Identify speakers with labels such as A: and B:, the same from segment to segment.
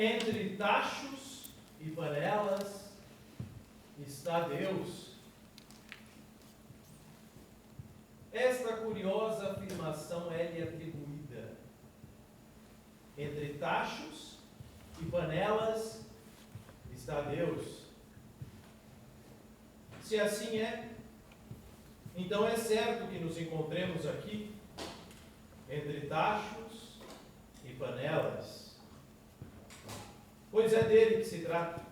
A: Entre tachos e panelas está Deus. Esta curiosa afirmação é-lhe atribuída. Entre tachos e panelas está Deus. Se assim é, então é certo que nos encontremos aqui, entre tachos e panelas, pois é dele que se trata.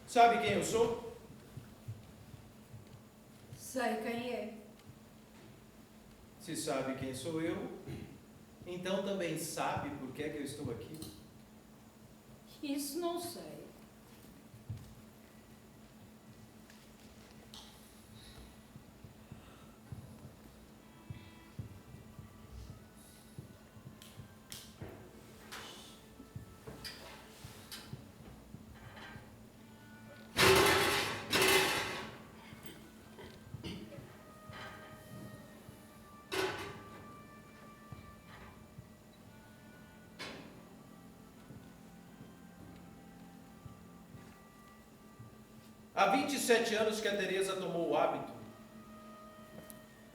A: Sabe quem eu sou?
B: Sei quem é.
A: Se sabe quem sou eu, então também sabe por que é que eu estou aqui.
B: Isso não sei.
A: Há 27 anos que a Teresa tomou o hábito.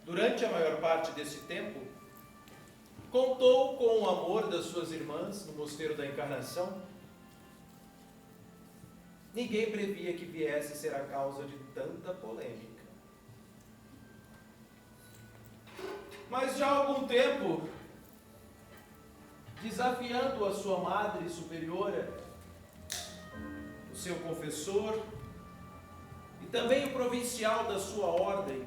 A: Durante a maior parte desse tempo, contou com o amor das suas irmãs no Mosteiro da Encarnação. Ninguém previa que viesse ser a causa de tanta polêmica. Mas já há algum tempo, desafiando a sua madre superiora, o seu confessor, e também o provincial da sua ordem,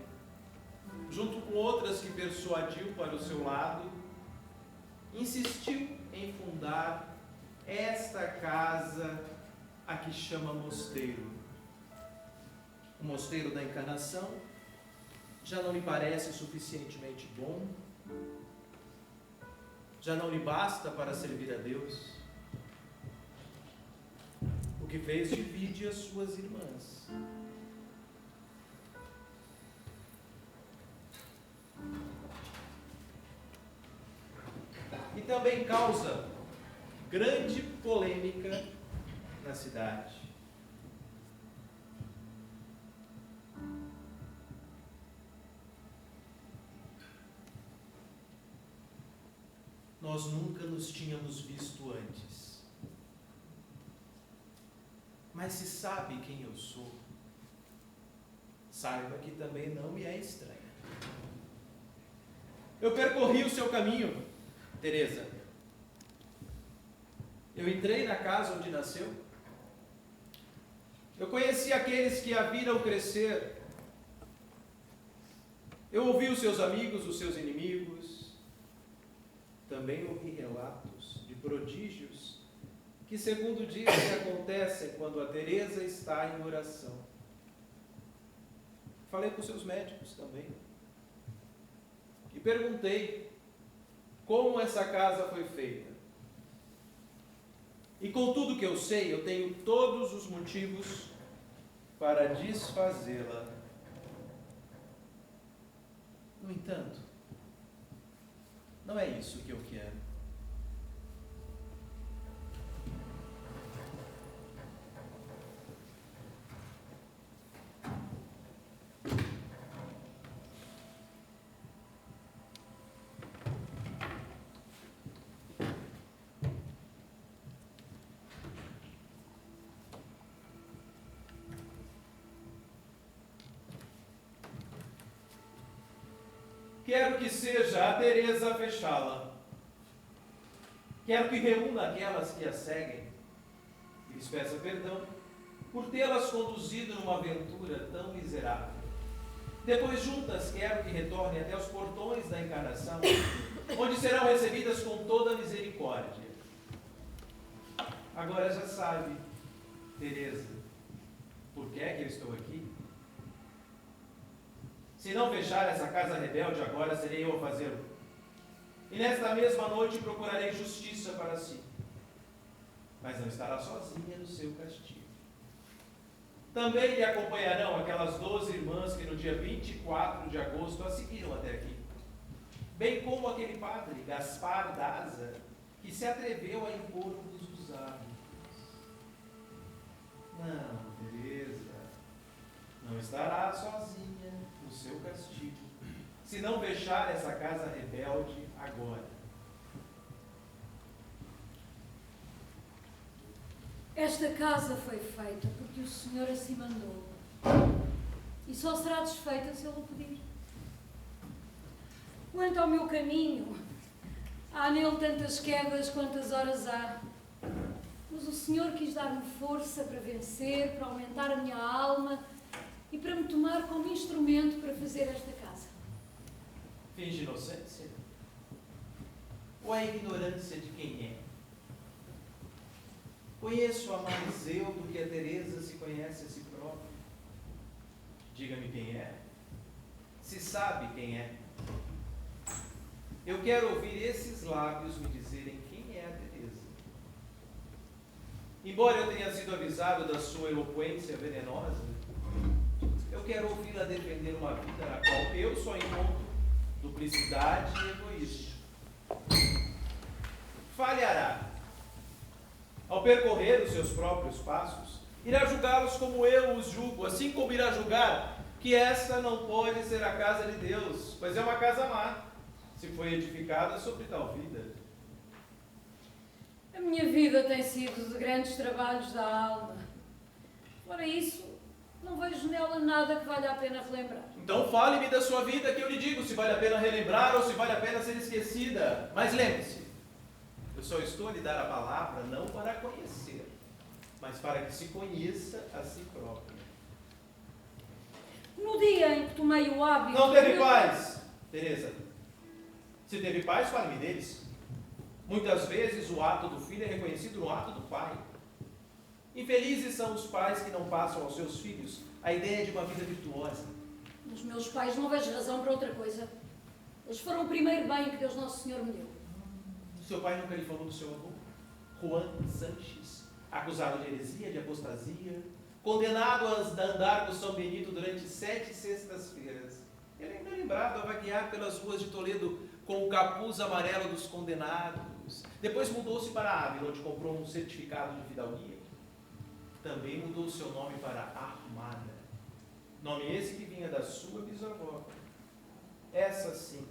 A: junto com outras que persuadiu para o seu lado, insistiu em fundar esta casa a que chama mosteiro. O Mosteiro da Encarnação já não lhe parece suficientemente bom? Já não lhe basta para servir a Deus? O que fez divide as suas irmãs. E também causa grande polêmica na cidade. Nós nunca nos tínhamos visto antes. Mas se sabe quem eu sou, saiba que também não me é estranha. Eu percorri o seu caminho, Teresa. Eu entrei na casa onde nasceu. Eu conheci aqueles que a viram crescer. Eu ouvi os seus amigos, os seus inimigos. Também ouvi relatos de prodígios que, segundo dizem, acontecem quando a Teresa está em oração. Falei com seus médicos também. E perguntei como essa casa foi feita. E com tudo que eu sei, eu tenho todos os motivos para desfazê-la. No entanto, não é isso que eu quero. Quero que seja a Teresa a fechá-la. Quero que reúna aquelas que a seguem e lhes peça perdão por tê-las conduzido numa aventura tão miserável. Depois, juntas, quero que retornem até os portões da Encarnação, onde serão recebidas com toda a misericórdia. Agora já sabe, Teresa, por que é que eu estou aqui? Se não fechar essa casa rebelde agora, serei eu a fazê-lo. E nesta mesma noite procurarei justiça para si. mas não estará sozinha no seu castigo. Também lhe acompanharão aquelas 12 irmãs que no dia 24 de agosto a seguiram até aqui, bem como aquele padre, Gaspar Daza, que se atreveu a impor-vos os hábitos. Não, Teresa, não estará sozinha no seu castigo, se não deixar essa casa rebelde agora.
B: Esta casa foi feita porque o Senhor assim mandou. E só será desfeita se Ele o pedir. Quanto ao meu caminho, há nele tantas quedas quantas horas há. Mas o Senhor quis dar-me força para vencer, para aumentar a minha alma e para me tomar como instrumento para fazer esta casa.
A: Finge inocência? Ou a ignorância de quem é? Conheço-a mais eu do que a Teresa se conhece a si própria. Diga-me quem é. Se sabe quem é. Eu quero ouvir esses lábios me dizerem quem é a Teresa. Embora eu tenha sido avisado da sua eloquência venenosa, eu quero ouvi-la defender uma vida na qual eu só encontro duplicidade e egoísmo. Falhará. Ao percorrer os seus próprios passos, irá julgá-los como eu os julgo, assim como irá julgar que esta não pode ser a casa de Deus, pois é uma casa má, se foi edificada sobre tal vida.
B: A minha vida tem sido de grandes trabalhos da alma. Fora isso, não vejo nela nada que valha a pena relembrar.
A: Então fale-me da sua vida que eu lhe digo se vale a pena relembrar ou se vale a pena ser esquecida. Mas lembre-se, eu só estou a lhe dar a palavra não para conhecer, mas para que se conheça a si próprio.
B: No dia em que tomei o hábito...
A: Não teve paz, Teresa. Se teve paz, fale-me deles. Muitas vezes o ato do filho é reconhecido no ato do pai. Infelizes são os pais que não passam aos seus filhos a ideia de uma vida virtuosa.
B: Os meus pais não vejo razão para outra coisa. Eles foram o primeiro bem que Deus Nosso Senhor me deu.
A: Seu pai nunca lhe falou do seu avô? Juan Sanches, acusado de heresia, de apostasia, condenado a andar no São Benito durante 7 sextas-feiras. Ele ainda é lembrado a vaguear pelas ruas de Toledo com o capuz amarelo dos condenados. Depois mudou-se para Ávila, onde comprou um certificado de fidalguia. Também mudou seu nome para Armada. Nome esse que vinha da sua bisavó. Essa sim,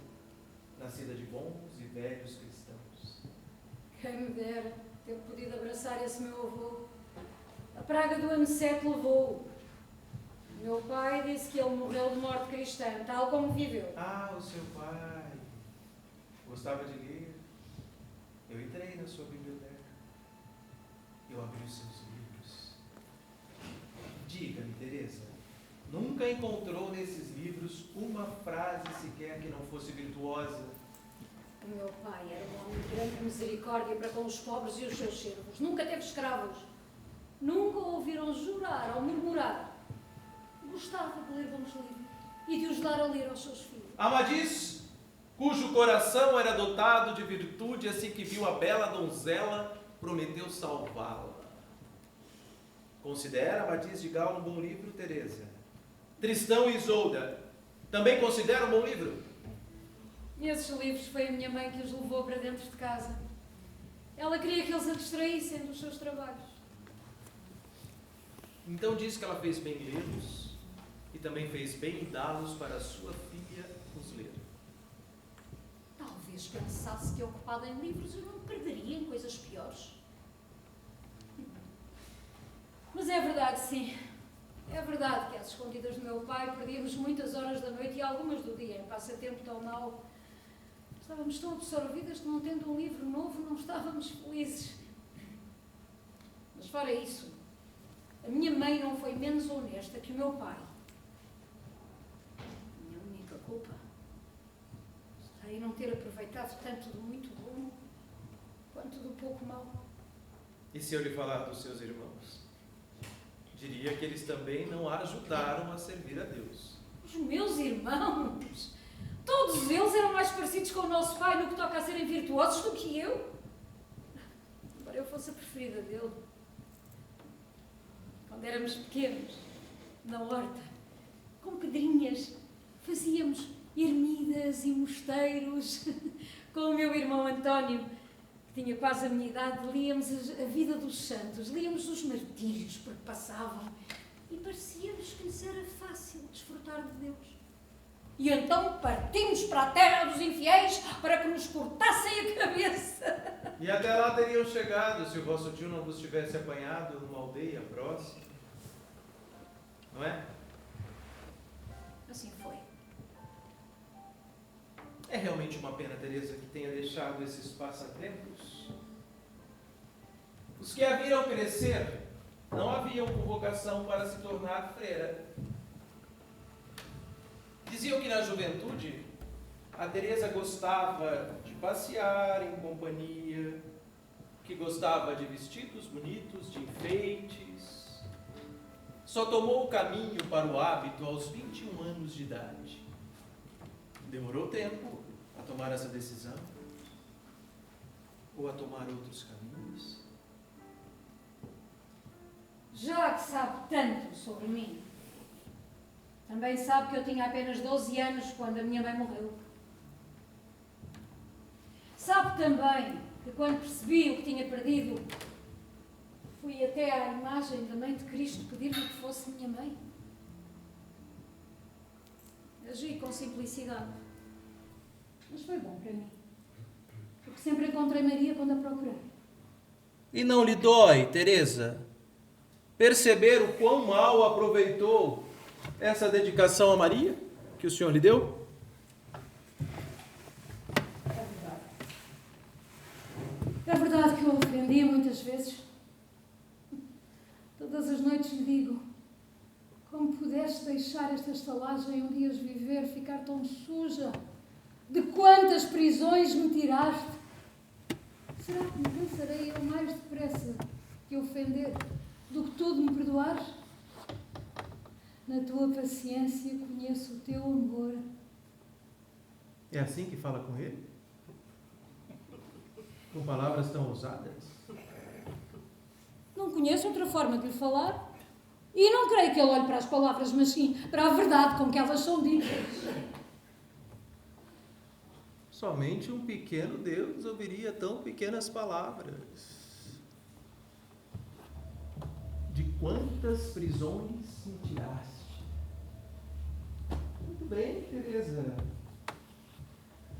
A: nascida de bons e velhos cristãos.
B: Quem me dera ter podido abraçar esse meu avô. A praga do ano 7 levou-o. Meu pai disse que ele morreu de morte cristã, tal como viveu.
A: Ah, o seu pai gostava de ler. Eu entrei na sua biblioteca. Eu abri os seus livros. Diga-me, Teresa, nunca encontrou nesses livros uma frase sequer que não fosse virtuosa?
B: O meu pai era um homem de grande misericórdia para com os pobres e os seus servos. Nunca teve escravos. Nunca o ouviram jurar ou murmurar. Gostava de ler bons livros e de os dar a ler aos seus filhos.
A: Amadis, cujo coração era dotado de virtude, assim que viu a bela donzela, prometeu salvá-la. Considera Amadis de Gaula um bom livro, Teresa? Tristão e Isolda também considera um bom livro?
B: E esses livros foi a minha mãe que os levou para dentro de casa. Ela queria que eles a distraíssem dos seus trabalhos.
A: Então diz que ela fez bem lê-los e também fez bem dá-los para a sua filha os ler.
B: Talvez pensasse que ocupada em livros eu não perderia em coisas piores. Mas é verdade, sim. É verdade que às escondidas do meu pai perdíamos muitas horas da noite e algumas do dia em passatempo tão mau. Estávamos tão absorvidas que, não tendo um livro novo, não estávamos felizes. Mas fora isso, a minha mãe não foi menos honesta que o meu pai. A minha única culpa está em não ter aproveitado tanto do muito bom quanto do pouco mau.
A: E se eu lhe falar dos seus irmãos? Diria que eles também não a ajudaram a servir a Deus.
B: Os meus irmãos, todos eles eram mais parecidos com o nosso pai no que toca a serem virtuosos do que eu. embora eu fosse a preferida dele. Quando éramos pequenos, na horta, com pedrinhas, fazíamos ermidas e mosteiros. Com o meu irmão António, que tinha quase a minha idade, líamos a vida dos santos, líamos os martírios por que passavam e parecia-nos que lhes era fácil desfrutar de Deus. E então partimos para a terra dos infiéis para que nos cortassem a cabeça.
A: E até lá teriam chegado se o vosso tio não vos tivesse apanhado numa aldeia próxima. Não é?
B: Assim foi.
A: É realmente uma pena, Teresa, que tenha deixado esses passatempos. Os que a viram crescer não haviam convocação para se tornar freira. Diziam que na juventude a Teresa gostava de passear em companhia, que gostava de vestidos bonitos, de enfeites. Só tomou o caminho para o hábito aos 21 anos de idade. Demorou tempo a tomar essa decisão ou a tomar outros caminhos.
B: Já que sabe tanto sobre mim, também sabe que eu tinha apenas 12 anos quando a minha mãe morreu. Sabe também que quando percebi o que tinha perdido, fui até à imagem da Mãe de Cristo pedir-lhe que fosse minha mãe. Agi com simplicidade, mas foi bom para mim, porque sempre encontrei Maria quando a procurei.
A: E não lhe dói, Teresa, perceber o quão mal aproveitou essa dedicação a Maria que o Senhor lhe deu?
B: É verdade que eu ofendia muitas vezes. Todas as noites lhe digo: como pudeste deixar esta estalagem onde ias viver ficar tão suja? De quantas prisões me tiraste? Será que me cansarei eu mais depressa que ofender do que tudo me perdoares? Na tua paciência conheço o teu amor.
A: É assim que fala com ele? Com palavras tão ousadas?
B: Não conheço outra forma de lhe falar. E não creio que ele olhe para as palavras, mas sim para a verdade com que elas são ditas.
A: Somente um pequeno Deus ouviria tão pequenas palavras. De quantas prisões me tiraste? Muito bem, Teresa.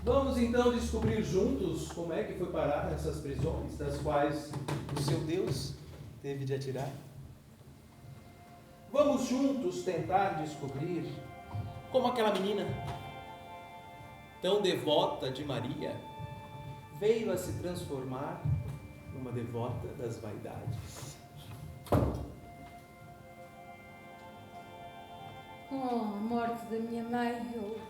A: Vamos então descobrir juntos como é que foi parar nessas prisões, das quais o seu Deus teve de atirar. Vamos juntos tentar descobrir como aquela menina, tão devota de Maria, veio a se transformar numa devota das vaidades.
B: Com a morte da minha mãe, eu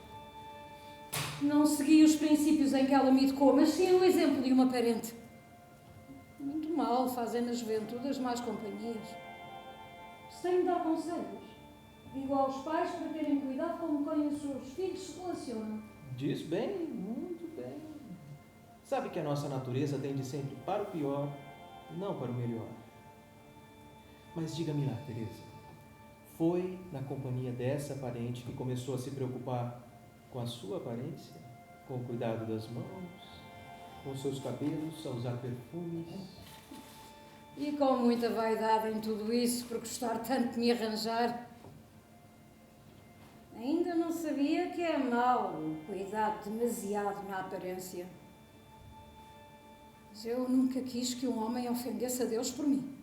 B: não segui os princípios em que ela me educou, mas sim o exemplo de uma parente. Muito mal fazem na juventude as más companhias. Se tenho de dar conselhos, digo aos pais para terem cuidado como com os seus filhos se relacionam.
A: Diz bem, muito bem. Sabe que a nossa natureza tende sempre para o pior, não para o melhor. Mas diga-me lá, Teresa, foi na companhia dessa parente que começou a se preocupar com a sua aparência, com o cuidado das mãos, com seus cabelos, a usar perfumes?
B: E com muita vaidade em tudo isso, por gostar tanto de me arranjar. Ainda não sabia que é mau o cuidado demasiado na aparência. Mas eu nunca quis que um homem ofendesse a Deus por mim.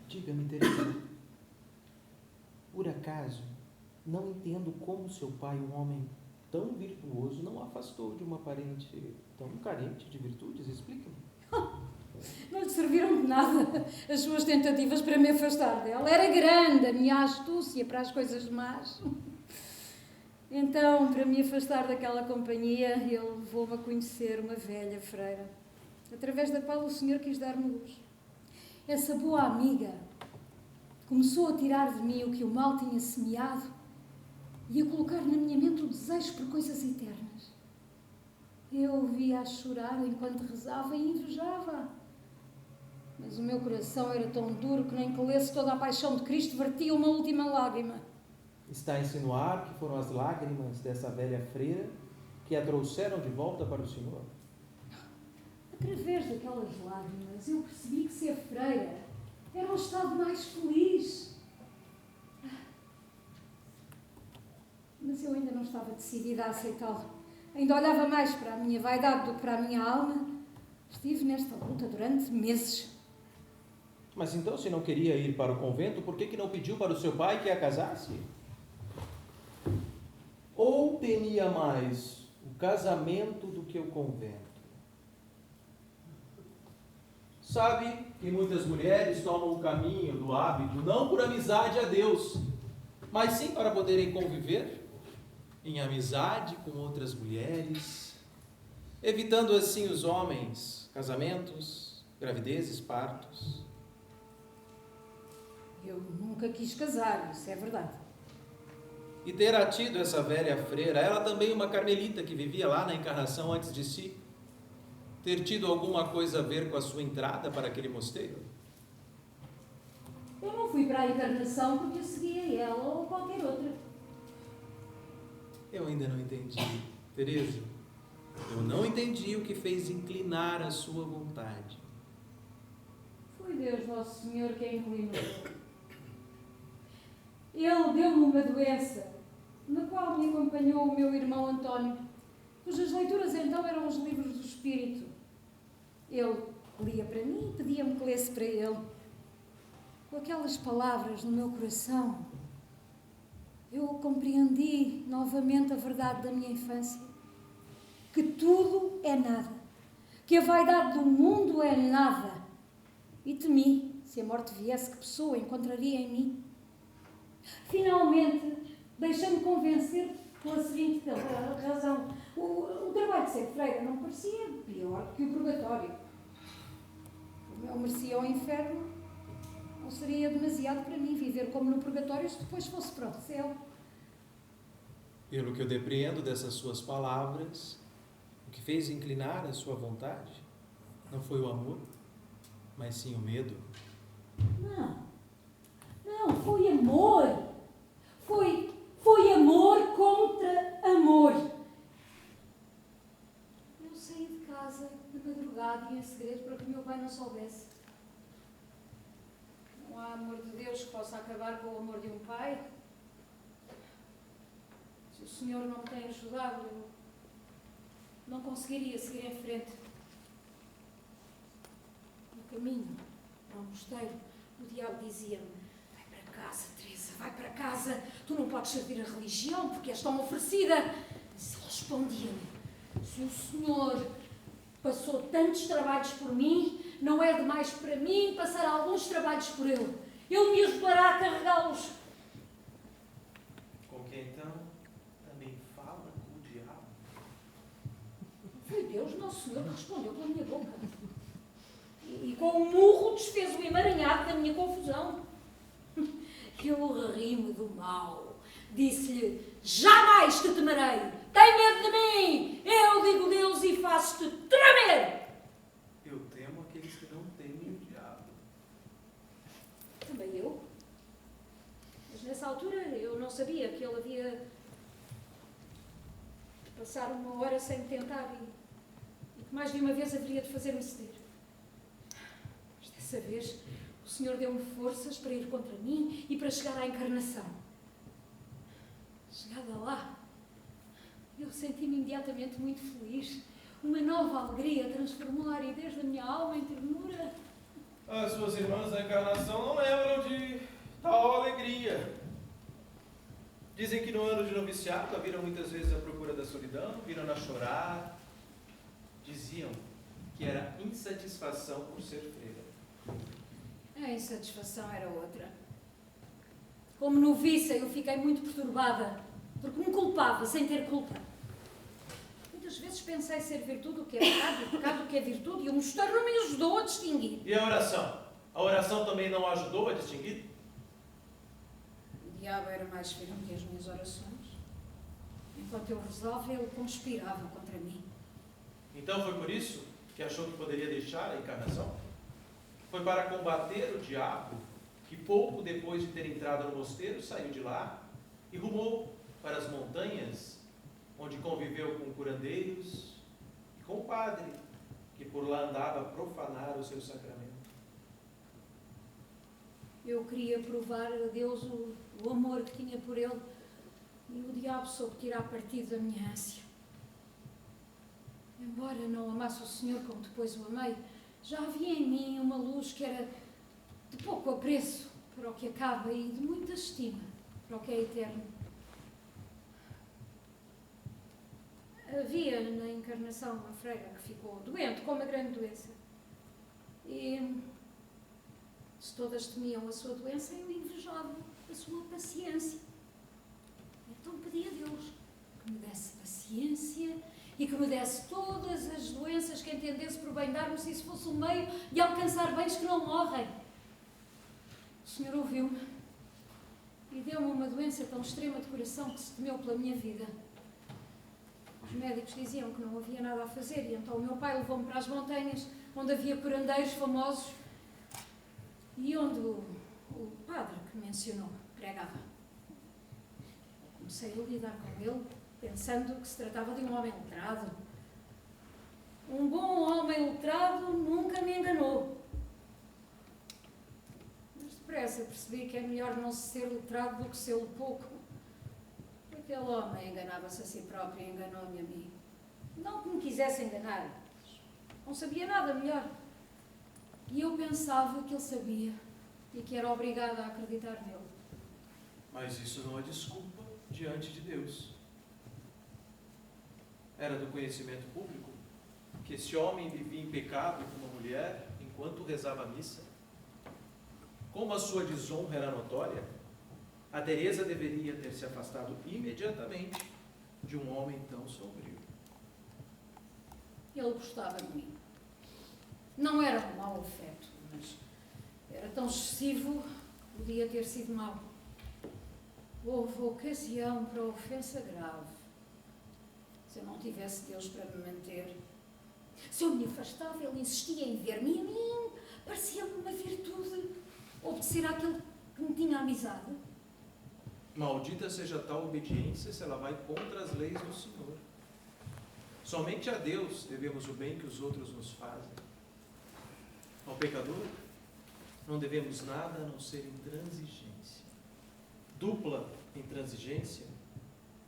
A: Diga-me, Teresa, por acaso não entendo como seu pai, um homem tão virtuoso, não afastou de uma parente tão carente de virtudes? Explique-me.
B: Não lhe serviram de nada as suas tentativas para me afastar dela. Era grande a minha astúcia para as coisas más. Então, para me afastar daquela companhia, ele levou-me a conhecer uma velha freira, através da qual o Senhor quis dar-me luz. Essa boa amiga começou a tirar de mim o que o mal tinha semeado e a colocar na minha mente o desejo por coisas eternas. Eu o via chorar enquanto rezava e invejava. Mas o meu coração era tão duro que nem que lesse toda a paixão de Cristo vertia uma última lágrima.
C: Está a insinuar que foram as lágrimas dessa velha freira que a trouxeram de volta para o Senhor?
B: Através daquelas lágrimas eu percebi que ser freira era um estado mais feliz. Mas eu ainda não estava decidida a aceitá-lo. Ainda olhava mais para a minha vaidade do que para a minha alma. Estive nesta luta durante meses.
C: Mas então, se não queria ir para o convento, por que não pediu para o seu pai que a casasse? Ou temia mais o casamento do que o convento? Sabe que muitas mulheres tomam o caminho do hábito não por amizade a Deus, mas sim para poderem conviver em amizade com outras mulheres, evitando assim os homens, casamentos, gravidezes, partos.
B: Eu nunca quis casar, isso é verdade.
C: E terá tido essa velha freira, ela também uma carmelita que vivia lá na Encarnação antes de si, ter tido alguma coisa a ver com a sua entrada para aquele mosteiro?
B: Eu não fui para a Encarnação porque eu seguia ela ou qualquer outra.
C: Eu ainda não entendi, Teresa. Eu não entendi o que fez inclinar a sua vontade.
B: Foi Deus Nosso Senhor quem inclinou. Ele deu-me uma doença, na qual me acompanhou o meu irmão António, cujas leituras então eram os livros do Espírito. Ele lia para mim e pedia-me que lesse para ele. Com aquelas palavras no meu coração, eu compreendi novamente a verdade da minha infância, que tudo é nada, que a vaidade do mundo é nada, e temi, se a morte viesse, que pessoa encontraria em mim. Finalmente, deixei-me convencer pela seguinte razão. O trabalho de ser freira não parecia pior do que o purgatório. Como eu merecia o inferno, não seria demasiado para mim viver como no purgatório se depois fosse para o céu.
C: Pelo que eu depreendo dessas suas palavras, o que fez inclinar a sua vontade não foi o amor, mas sim o medo.
B: Não, foi amor. Foi amor contra amor. Eu saí de casa de madrugada e em segredo para que meu pai não soubesse. Não há amor de Deus que possa acabar com o amor de um pai. Se o Senhor não me tem ajudado, eu não conseguiria seguir em frente. No caminho para o mosteiro, o diabo dizia-me: vai para casa, Teresa, vai para casa. Tu não podes servir a religião porque és tão oferecida. Mas ele respondia-me: se o Senhor passou tantos trabalhos por mim, não é demais para mim passar alguns trabalhos por ele. Ele me ajudará a carregá-los.
A: Com que então também fala com o diabo?
B: Foi Deus, Nosso Senhor, que respondeu pela minha boca. E com um murro desfez o emaranhado da minha confusão. Eu ri-me do mal. Disse-lhe: jamais te temerei. Tem medo de mim. Eu digo Deus e faço-te tremer.
A: Eu temo aqueles que não temem o diabo.
B: Também eu. Mas nessa altura eu não sabia que ele havia de passar uma hora sem me tentar e que mais de uma vez haveria de fazer-me ceder. Mas dessa vez o Senhor deu-me forças para ir contra mim e para chegar à Encarnação. Chegada lá, eu senti-me imediatamente muito feliz. Uma nova alegria transformou a aridez da minha alma em ternura.
A: As suas irmãs da Encarnação não lembram de tal alegria. Dizem que no ano de noviciato a viram muitas vezes à procura da solidão, viram-na chorar. Diziam que era insatisfação por ser freira.
B: A insatisfação era outra. Como noviça, eu fiquei muito perturbada, porque me culpava sem ter culpa. Muitas vezes pensei ser virtude o que é pecado, e pecado o que é virtude, e o mosteiro não me ajudou a distinguir.
A: E a oração? A oração também não ajudou a distinguir?
B: O diabo era mais firme que as minhas orações. Enquanto eu rezava, ele conspirava contra mim.
A: Então foi por isso que achou que poderia deixar a encarnação? Foi para combater o diabo que pouco depois de ter entrado no mosteiro saiu de lá e rumou para as montanhas, onde conviveu com curandeiros e com o padre que por lá andava a profanar o seu sacramento.
B: Eu queria provar a Deus o amor que tinha por ele e o diabo soube tirar partido da minha ânsia. Embora não amasse o Senhor como depois o amei, já havia em mim uma luz que era de pouco apreço para o que acaba e de muita estima para o que é eterno. Havia na encarnação uma freira que ficou doente, com uma grande doença. E se todas temiam a sua doença, eu invejava a sua paciência. Então pedi a Deus que me desse paciência e que me desse todas as doenças que entendesse por bem dar-me, se isso fosse um meio de alcançar bens que não morrem. O Senhor ouviu-me e deu-me uma doença tão extrema de coração que se temeu pela minha vida. Os médicos diziam que não havia nada a fazer e então o meu pai levou-me para as montanhas, onde havia curandeiros famosos e onde o padre que mencionou pregava. Comecei a lidar com ele, pensando que se tratava de um homem letrado. Um bom homem letrado nunca me enganou. Mas depressa percebi que é melhor não ser letrado do que ser pouco. Aquele homem enganava-se a si próprio e enganou-me a mim. Não que me quisesse enganar, não sabia nada melhor. E eu pensava que ele sabia e que era obrigada a acreditar nele.
A: Mas isso não é desculpa diante de Deus. Era do conhecimento público que esse homem vivia em pecado com uma mulher enquanto rezava a missa. Como a sua desonra era notória, a Teresa deveria ter se afastado imediatamente de um homem tão sombrio.
B: Ele gostava de mim. Não era um mau afeto, mas era tão excessivo que podia ter sido mau. Houve ocasião para ofensa grave. Se eu não tivesse Deus para me manter, se eu me afastava, ele insistia em ver-me e a mim parecia-me uma virtude obedecer àquele que me tinha amizade.
A: Maldita seja tal obediência se ela vai contra as leis do Senhor. Somente a Deus devemos o bem que os outros nos fazem. Ao pecador, não devemos nada a não ser intransigência. Dupla intransigência,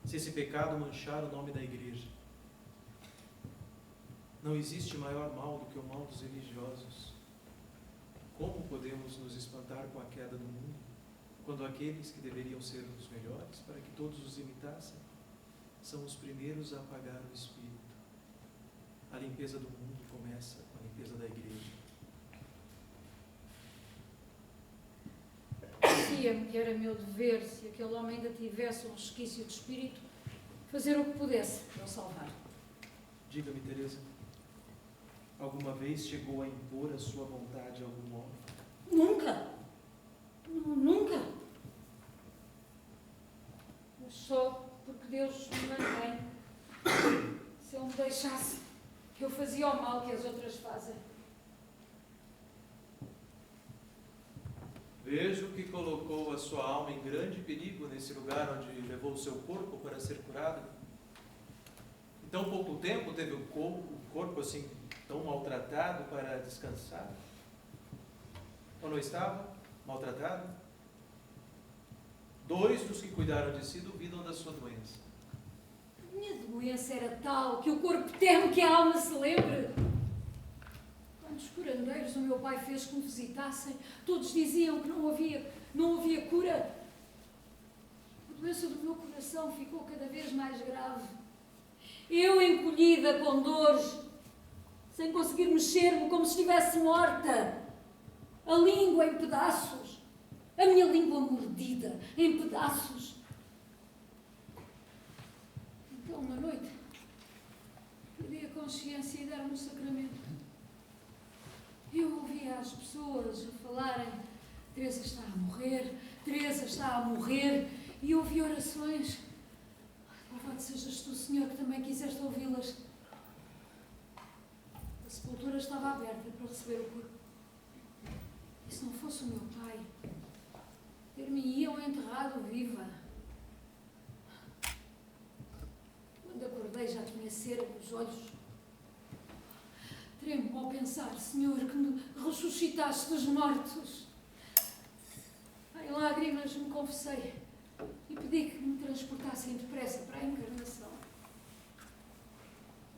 A: se esse pecado manchar o nome da igreja. Não existe maior mal do que o mal dos religiosos. Como podemos nos espantar com a queda do mundo, quando aqueles que deveriam ser os melhores, para que todos os imitassem, são os primeiros a apagar o espírito? A limpeza do mundo começa com a limpeza da igreja.
B: Parecia-me que era meu dever, se aquele homem ainda tivesse um resquício de espírito, fazer o que pudesse para o salvar.
A: Diga-me, Teresa, alguma vez chegou a impor a sua vontade a algum homem?
B: Nunca! Nunca! Mas só porque Deus me mantém. Se eu me deixasse, eu fazia o mal que as outras fazem.
A: Vejo que colocou a sua alma em grande perigo nesse lugar onde levou o seu corpo para ser curado. Em tão pouco tempo teve o corpo assim tão maltratado para descansar? Ou não estava maltratado? 2 dos que cuidaram de si duvidam da sua doença.
B: A minha doença era tal que o corpo teme que a alma se lembre. Quando os curandeiros o meu pai fez que me visitassem, todos diziam que não havia cura. A doença do meu coração ficou cada vez mais grave. Eu, encolhida com dores, sem conseguir mexer-me, como se estivesse morta, a língua em pedaços, a minha língua mordida em pedaços. Então, uma noite, perdi a consciência e deram-me o sacramento. Eu ouvia as pessoas a falarem: Teresa está a morrer, Teresa está a morrer, e ouvi orações: louvado sejas tu, Senhor, que também quiseste ouvi-las. sepultura estava aberta para receber o corpo. E se não fosse o meu pai, ter-me-iam enterrado viva. Quando acordei já tinha cera nos olhos. Tremo ao pensar, Senhor, que me ressuscitaste dos mortos. Em lágrimas me confessei e pedi que me transportassem depressa para a encarnação.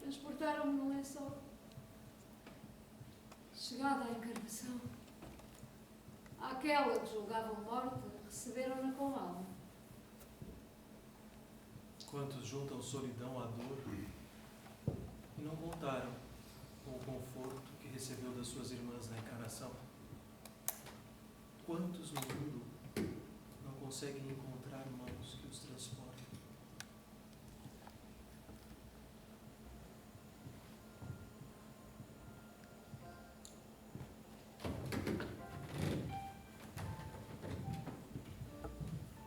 B: Transportaram-me no lençol. Chegada à encarnação, àquela que julgavam morta, receberam-na com alma.
A: Quantos juntam solidão à dor e não contaram com o conforto que recebeu das suas irmãs na encarnação? Quantos no mundo não conseguem encontrar mãos que os transportem?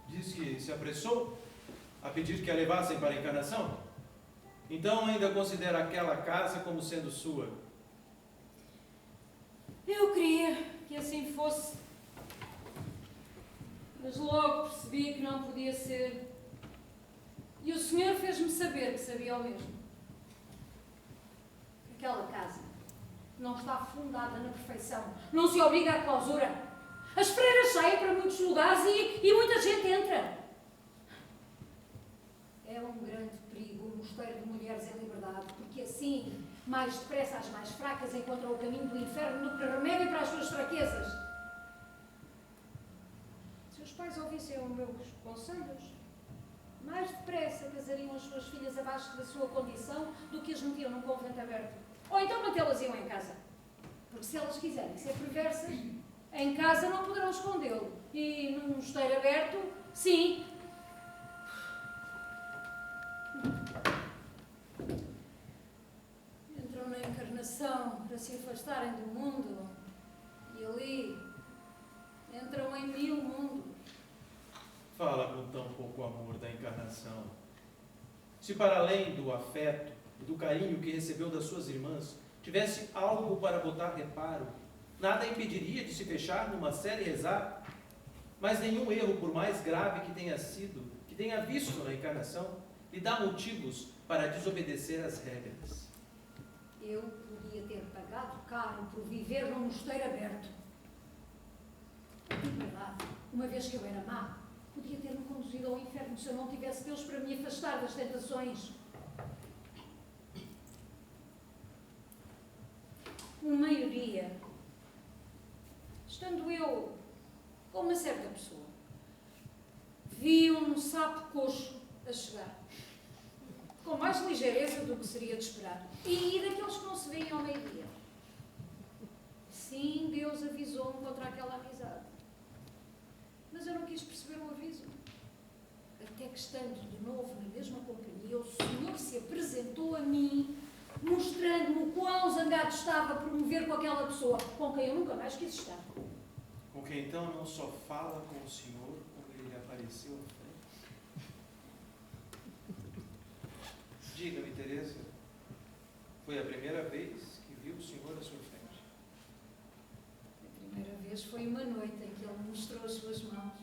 A: Diz que se apressou a pedir que a levassem para a encarnação? Então ainda considera aquela casa como sendo sua.
B: Eu queria que assim fosse, mas logo percebi que não podia ser. E o Senhor fez-me saber que sabia o mesmo. Aquela casa não está fundada na perfeição, não se obriga à clausura. As freiras saem para muitos lugares e muita gente entra. É um grande perigo o mosteiro de mulheres em liberdade, porque assim, mais depressa as mais fracas encontram o caminho do inferno do que remédio para as suas fraquezas. Se os pais ouvissem os meus conselhos, mais depressa casariam as suas filhas abaixo da sua condição do que as metiam num convento aberto. Ou então mantê-las iam em casa. Porque se elas quiserem ser perversas, em casa não poderão escondê-lo. E num mosteiro aberto, sim. Entram na encarnação para se afastarem do mundo. E ali entram em 1000 mundos.
A: Fala com tão pouco amor da encarnação. Se para além do afeto e do carinho que recebeu das suas irmãs, tivesse algo para botar reparo, nada impediria de se fechar numa cela e rezar. Mas nenhum erro, por mais grave que tenha sido, que tenha visto na encarnação, lhe dá motivos para desobedecer às regras.
B: Eu podia ter pagado caro por viver num mosteiro aberto. É verdade, uma vez que eu era má, podia ter-me conduzido ao inferno se eu não tivesse Deus para me afastar das tentações. Um meio-dia, estando eu com uma certa pessoa, vi um sapo coxo a chegar, com mais ligeireza do que seria de esperar, e daqueles que não se veem ao meio-dia. Sim, Deus avisou-me contra aquela amizade, mas eu não quis perceber o aviso. Até que, estando de novo na mesma companhia, o Senhor se apresentou a mim, mostrando-me o quão zangado estava por me ver com aquela pessoa, com quem eu nunca mais quis estar.
A: Com quem então não só fala com o Senhor, como ele lhe apareceu à frente. Diga-me, Teresa, foi a primeira vez que viu o Senhor à sua frente?
B: A primeira vez foi uma noite em que ele me mostrou as suas mãos.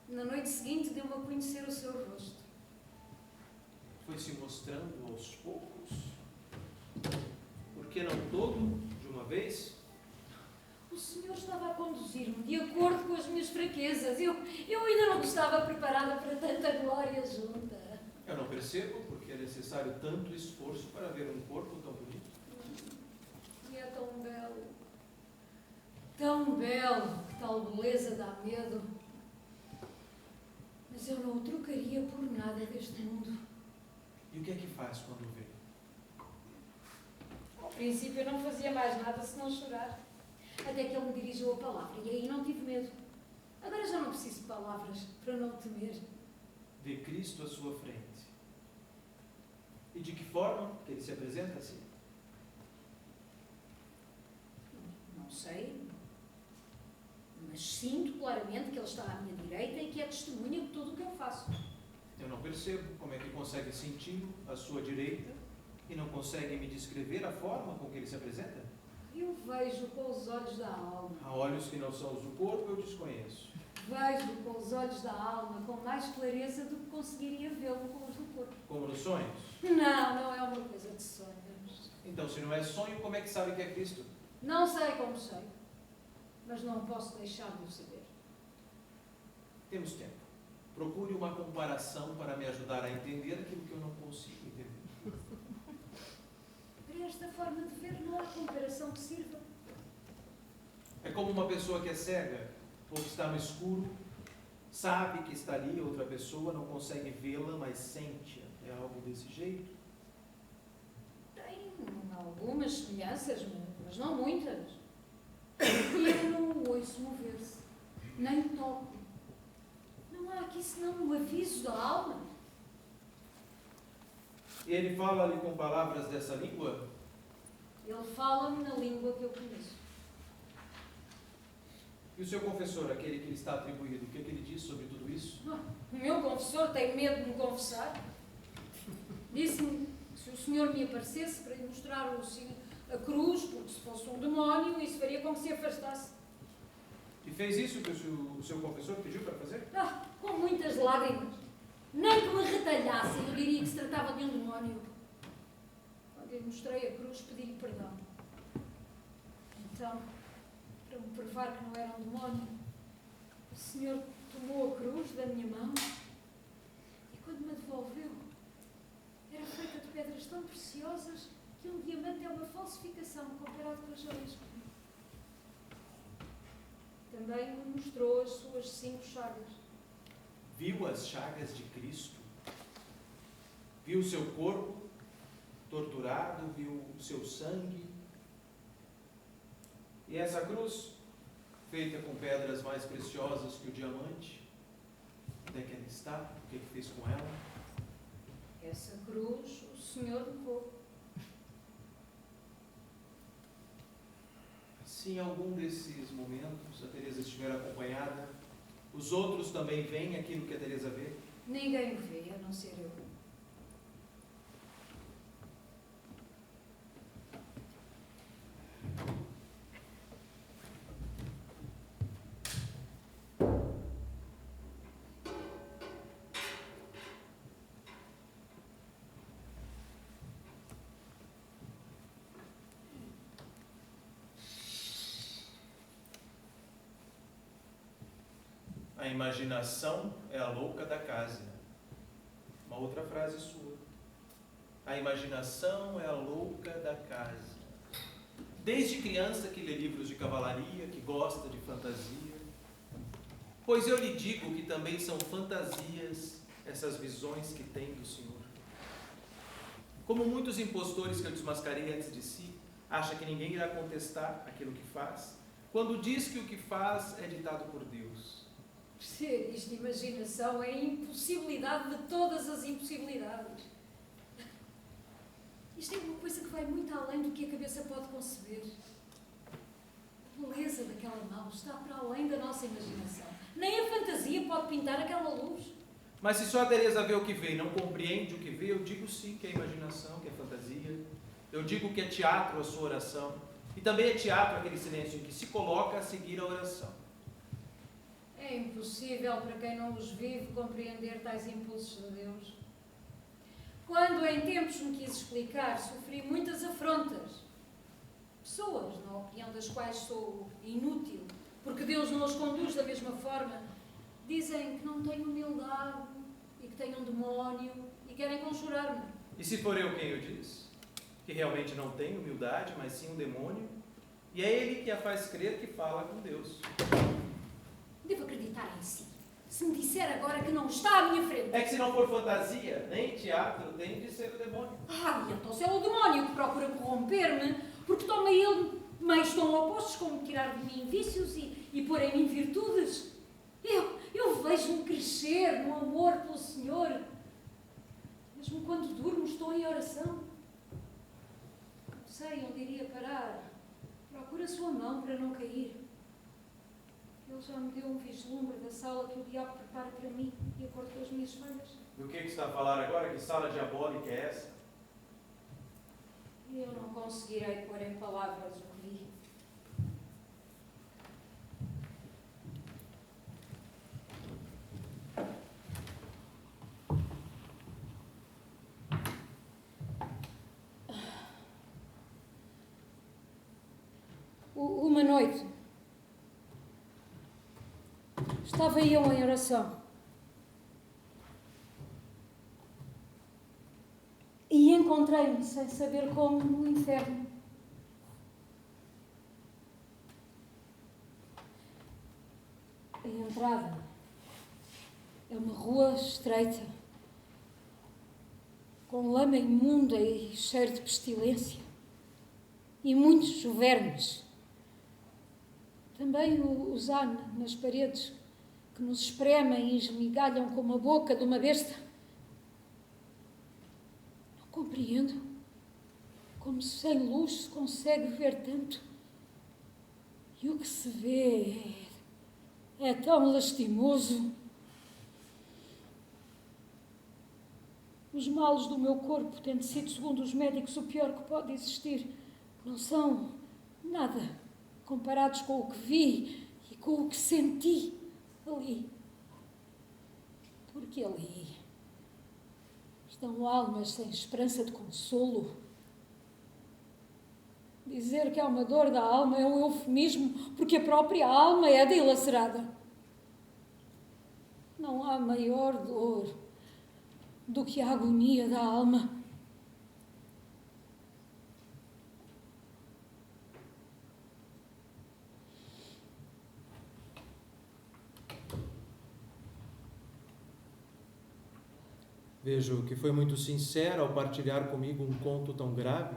B: Na noite seguinte deu-me a conhecer o seu rosto.
A: Foi se mostrando aos poucos? Por que não todo de uma vez?
B: O Senhor estava a conduzir-me de acordo com as minhas fraquezas. Eu ainda não estava preparada para tanta glória junta.
A: Eu não percebo porque é necessário tanto esforço para ver um corpo tão bonito.
B: E é tão belo. Tão belo que tal beleza dá medo. Mas eu não o trocaria por nada deste mundo.
A: E o que é que faz quando o vê?
B: Ao princípio eu não fazia mais nada senão chorar. Até que ele me dirigiu a palavra e aí não tive medo. Agora já não preciso de palavras para não temer.
A: Vê Cristo à sua frente. E de que forma que ele se apresenta assim?
B: Não sei. Mas sinto claramente que ele está à minha direita e que é testemunha de tudo o que eu faço.
A: Eu não percebo como é que consegue senti-lo à sua direita E não consegue me descrever a forma com que ele se apresenta?
B: Eu vejo com os olhos da alma.
A: Há olhos que não são os do corpo, eu desconheço.
B: Vejo com os olhos da alma com mais clareza do que conseguiria vê-lo com os do corpo.
A: Como nos sonhos?
B: Não é uma coisa de sonhos.
A: Então, se não é sonho, como é que sabe que é Cristo?
B: Não sei como sei, mas não posso deixar de o saber.
A: Temos tempo. Procure uma comparação para me ajudar a entender aquilo que eu não consigo entender.
B: Para esta forma de ver, não há comparação que sirva.
A: É como uma pessoa que é cega, ou que está no escuro, sabe que está ali outra pessoa, não consegue vê-la, mas sente-a. É algo desse jeito?
B: Tem algumas semelhanças, mas não muitas. E eu não o ouço mover-se, nem o toco. Não há aqui senão um aviso da alma.
A: E ele fala-lhe com palavras dessa língua?
B: Ele fala-me na língua que eu conheço.
A: E o seu confessor, aquele que lhe está atribuído, o que é que ele diz sobre tudo isso?
B: O meu confessor tem medo de me confessar. Disse-me que se o Senhor me aparecesse para lhe mostrar a cruz, porque se fosse um demónio, isso faria com que se afastasse.
A: E fez isso que o seu confessor pediu para fazer?
B: Com muitas lágrimas. Nem que me retalhassem, eu diria que se tratava de um demónio. Quando lhe mostrei a cruz, pedi-lhe perdão. Então, para me provar que não era um demónio, o Senhor tomou a cruz da minha mão e quando me a devolveu, era feita de pedras tão preciosas que um diamante é uma falsificação comparado com as joias. Também me mostrou as suas 5 chagas.
A: Viu as chagas de Cristo? Viu o seu corpo torturado? Viu o seu sangue? E essa cruz, feita com pedras mais preciosas que o diamante, onde é que ela está? O que é que fez com ela?
B: Essa cruz o Senhor levou.
A: Se em algum desses momentos a Teresa estiver acompanhada, os outros também veem aquilo que a Teresa vê?
B: Ninguém o vê, a não ser eu.
A: A imaginação é a louca da casa. Uma outra frase sua. A imaginação é a louca da casa. Desde criança que lê livros de cavalaria, que gosta de fantasia. Pois eu lhe digo que também são fantasias essas visões que tem do Senhor. Como muitos impostores que eu desmascarei antes de si, acha que ninguém irá contestar aquilo que faz, quando diz que o que faz é ditado por Deus.
B: Ser isto de imaginação é a impossibilidade de todas as impossibilidades. Isto é uma coisa que vai muito além do que a cabeça pode conceber. A beleza daquela mão está para além da nossa imaginação. Nem a fantasia pode pintar aquela luz.
A: Mas se só a Teresa vê o que vê e não compreende o que vê, eu digo sim que é imaginação, que é fantasia. Eu digo que é teatro a sua oração. E também é teatro aquele silêncio em que se coloca a seguir a oração.
B: É impossível para quem não os vive compreender tais impulsos de Deus. Quando em tempos me quis explicar, sofri muitas afrontas. Pessoas, na opinião das quais sou inútil, porque Deus não os conduz da mesma forma, dizem que não tenho humildade e que tenho um demónio e querem conjurar-me.
A: E se for eu quem o diz? Que realmente não tem humildade, mas sim um demônio? E é ele que a faz crer que fala com Deus.
B: Devo acreditar em si. Se me disser agora que não está à minha frente.
A: É que se não for fantasia, nem teatro, tem de ser o demônio.
B: Então se é o demónio que procura corromper-me, porque toma ele meios tão opostos como tirar de mim vícios e pôr em mim virtudes. Eu vejo-me crescer no amor pelo Senhor. Mesmo quando durmo, estou em oração. Não sei onde iria parar. Procura a sua mão para não cair. Ele já me deu um vislumbre da sala que o diabo prepara para mim, de acordo com as minhas falhas.
A: Do que está a falar agora? Que sala diabólica é essa?
B: Eu não conseguirei pôr em palavras o que vi. Uma noite, estava eu em oração e encontrei-me, sem saber como, no inferno. A entrada é uma rua estreita, com lama imunda e cheiro de pestilência, e muitos vermes. Também os há nas paredes, que nos espremem e esmigalham como a boca de uma besta. Não compreendo como sem luz se consegue ver tanto. E o que se vê é tão lastimoso. Os males do meu corpo, tendo sido, segundo os médicos, o pior que pode existir, não são nada comparados com o que vi e com o que senti ali. Porque ali estão almas sem esperança de consolo. Dizer que há uma dor da alma é um eufemismo, porque a própria alma é dilacerada. Não há maior dor do que a agonia da alma.
C: Vejo que foi muito sincero ao partilhar comigo um conto tão grave.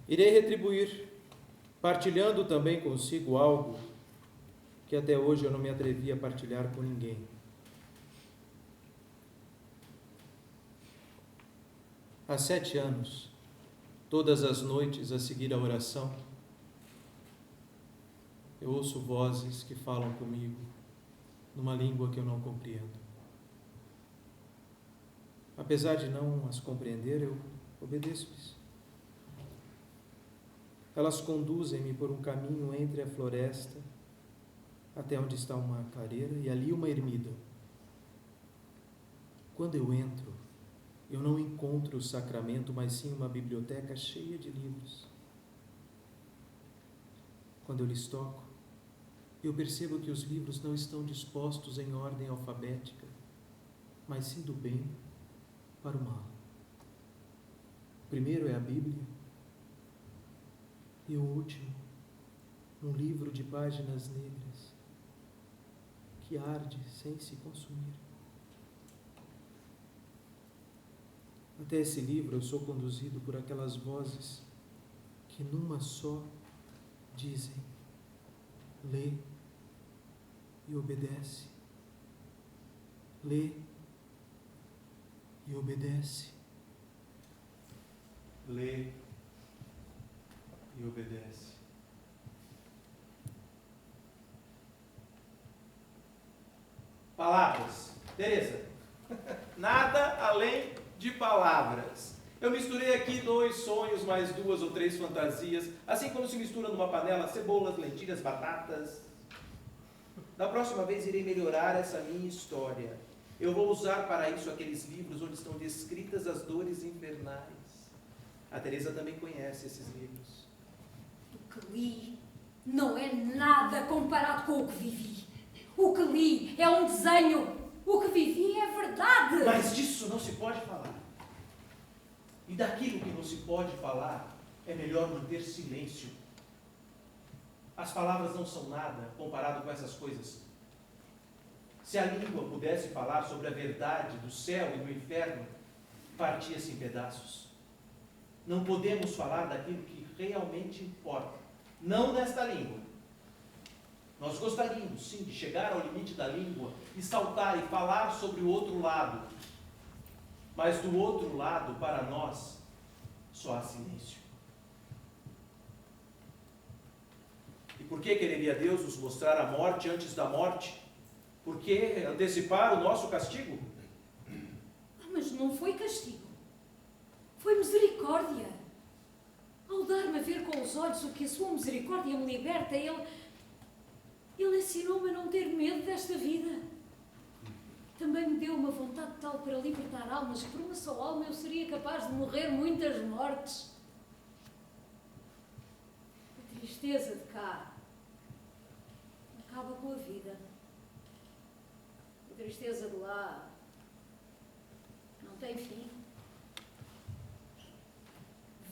C: Irei retribuir, partilhando também consigo algo que até hoje eu não me atrevi a partilhar com ninguém. Há 7 anos, todas as noites a seguir a oração, eu ouço vozes que falam comigo numa língua que eu não compreendo. Apesar de não as compreender, eu obedeço-lhes. Elas conduzem-me por um caminho entre a floresta, até onde está uma clareira e ali uma ermida. Quando eu entro, eu não encontro o sacramento, mas sim uma biblioteca cheia de livros. Quando eu lhes toco, eu percebo que os livros não estão dispostos em ordem alfabética, mas sim do bem para o mal. O primeiro é a Bíblia e o último, um livro de páginas negras que arde sem se consumir. Até esse livro eu sou conduzido por aquelas vozes que numa só dizem: lê e obedece. Lê e obedece. Lê e obedece.
A: Palavras. Teresa, nada além de palavras. Eu misturei aqui 2 sonhos, mais 2 ou 3 fantasias, assim como se mistura numa panela cebolas, lentilhas, batatas. Da próxima vez irei melhorar essa minha história. Eu vou usar para isso aqueles livros onde estão descritas as dores infernais. A Teresa também conhece esses livros.
B: O que li não é nada comparado com o que vivi. O que li é um desenho. O que vivi é verdade.
A: Mas disso não se pode falar. E daquilo que não se pode falar, é melhor manter silêncio. As palavras não são nada comparado com essas coisas. Se a língua pudesse falar sobre a verdade do céu e do inferno, partia-se em pedaços. Não podemos falar daquilo que realmente importa. Não nesta língua. Nós gostaríamos, sim, de chegar ao limite da língua e saltar e falar sobre o outro lado. Mas do outro lado, para nós, só há silêncio. E por que quereria Deus nos mostrar a morte antes da morte? Por que antecipar o nosso castigo?
B: Mas não foi castigo. Foi misericórdia. misericórdia. Ao dar-me a ver com os olhos o que a sua misericórdia me liberta, Ele ensinou-me a não ter medo desta vida. Também me deu uma vontade tal para libertar almas, que por uma só alma eu seria capaz de morrer muitas mortes. A tristeza de cá acaba com a vida. A tristeza de lá não tem fim.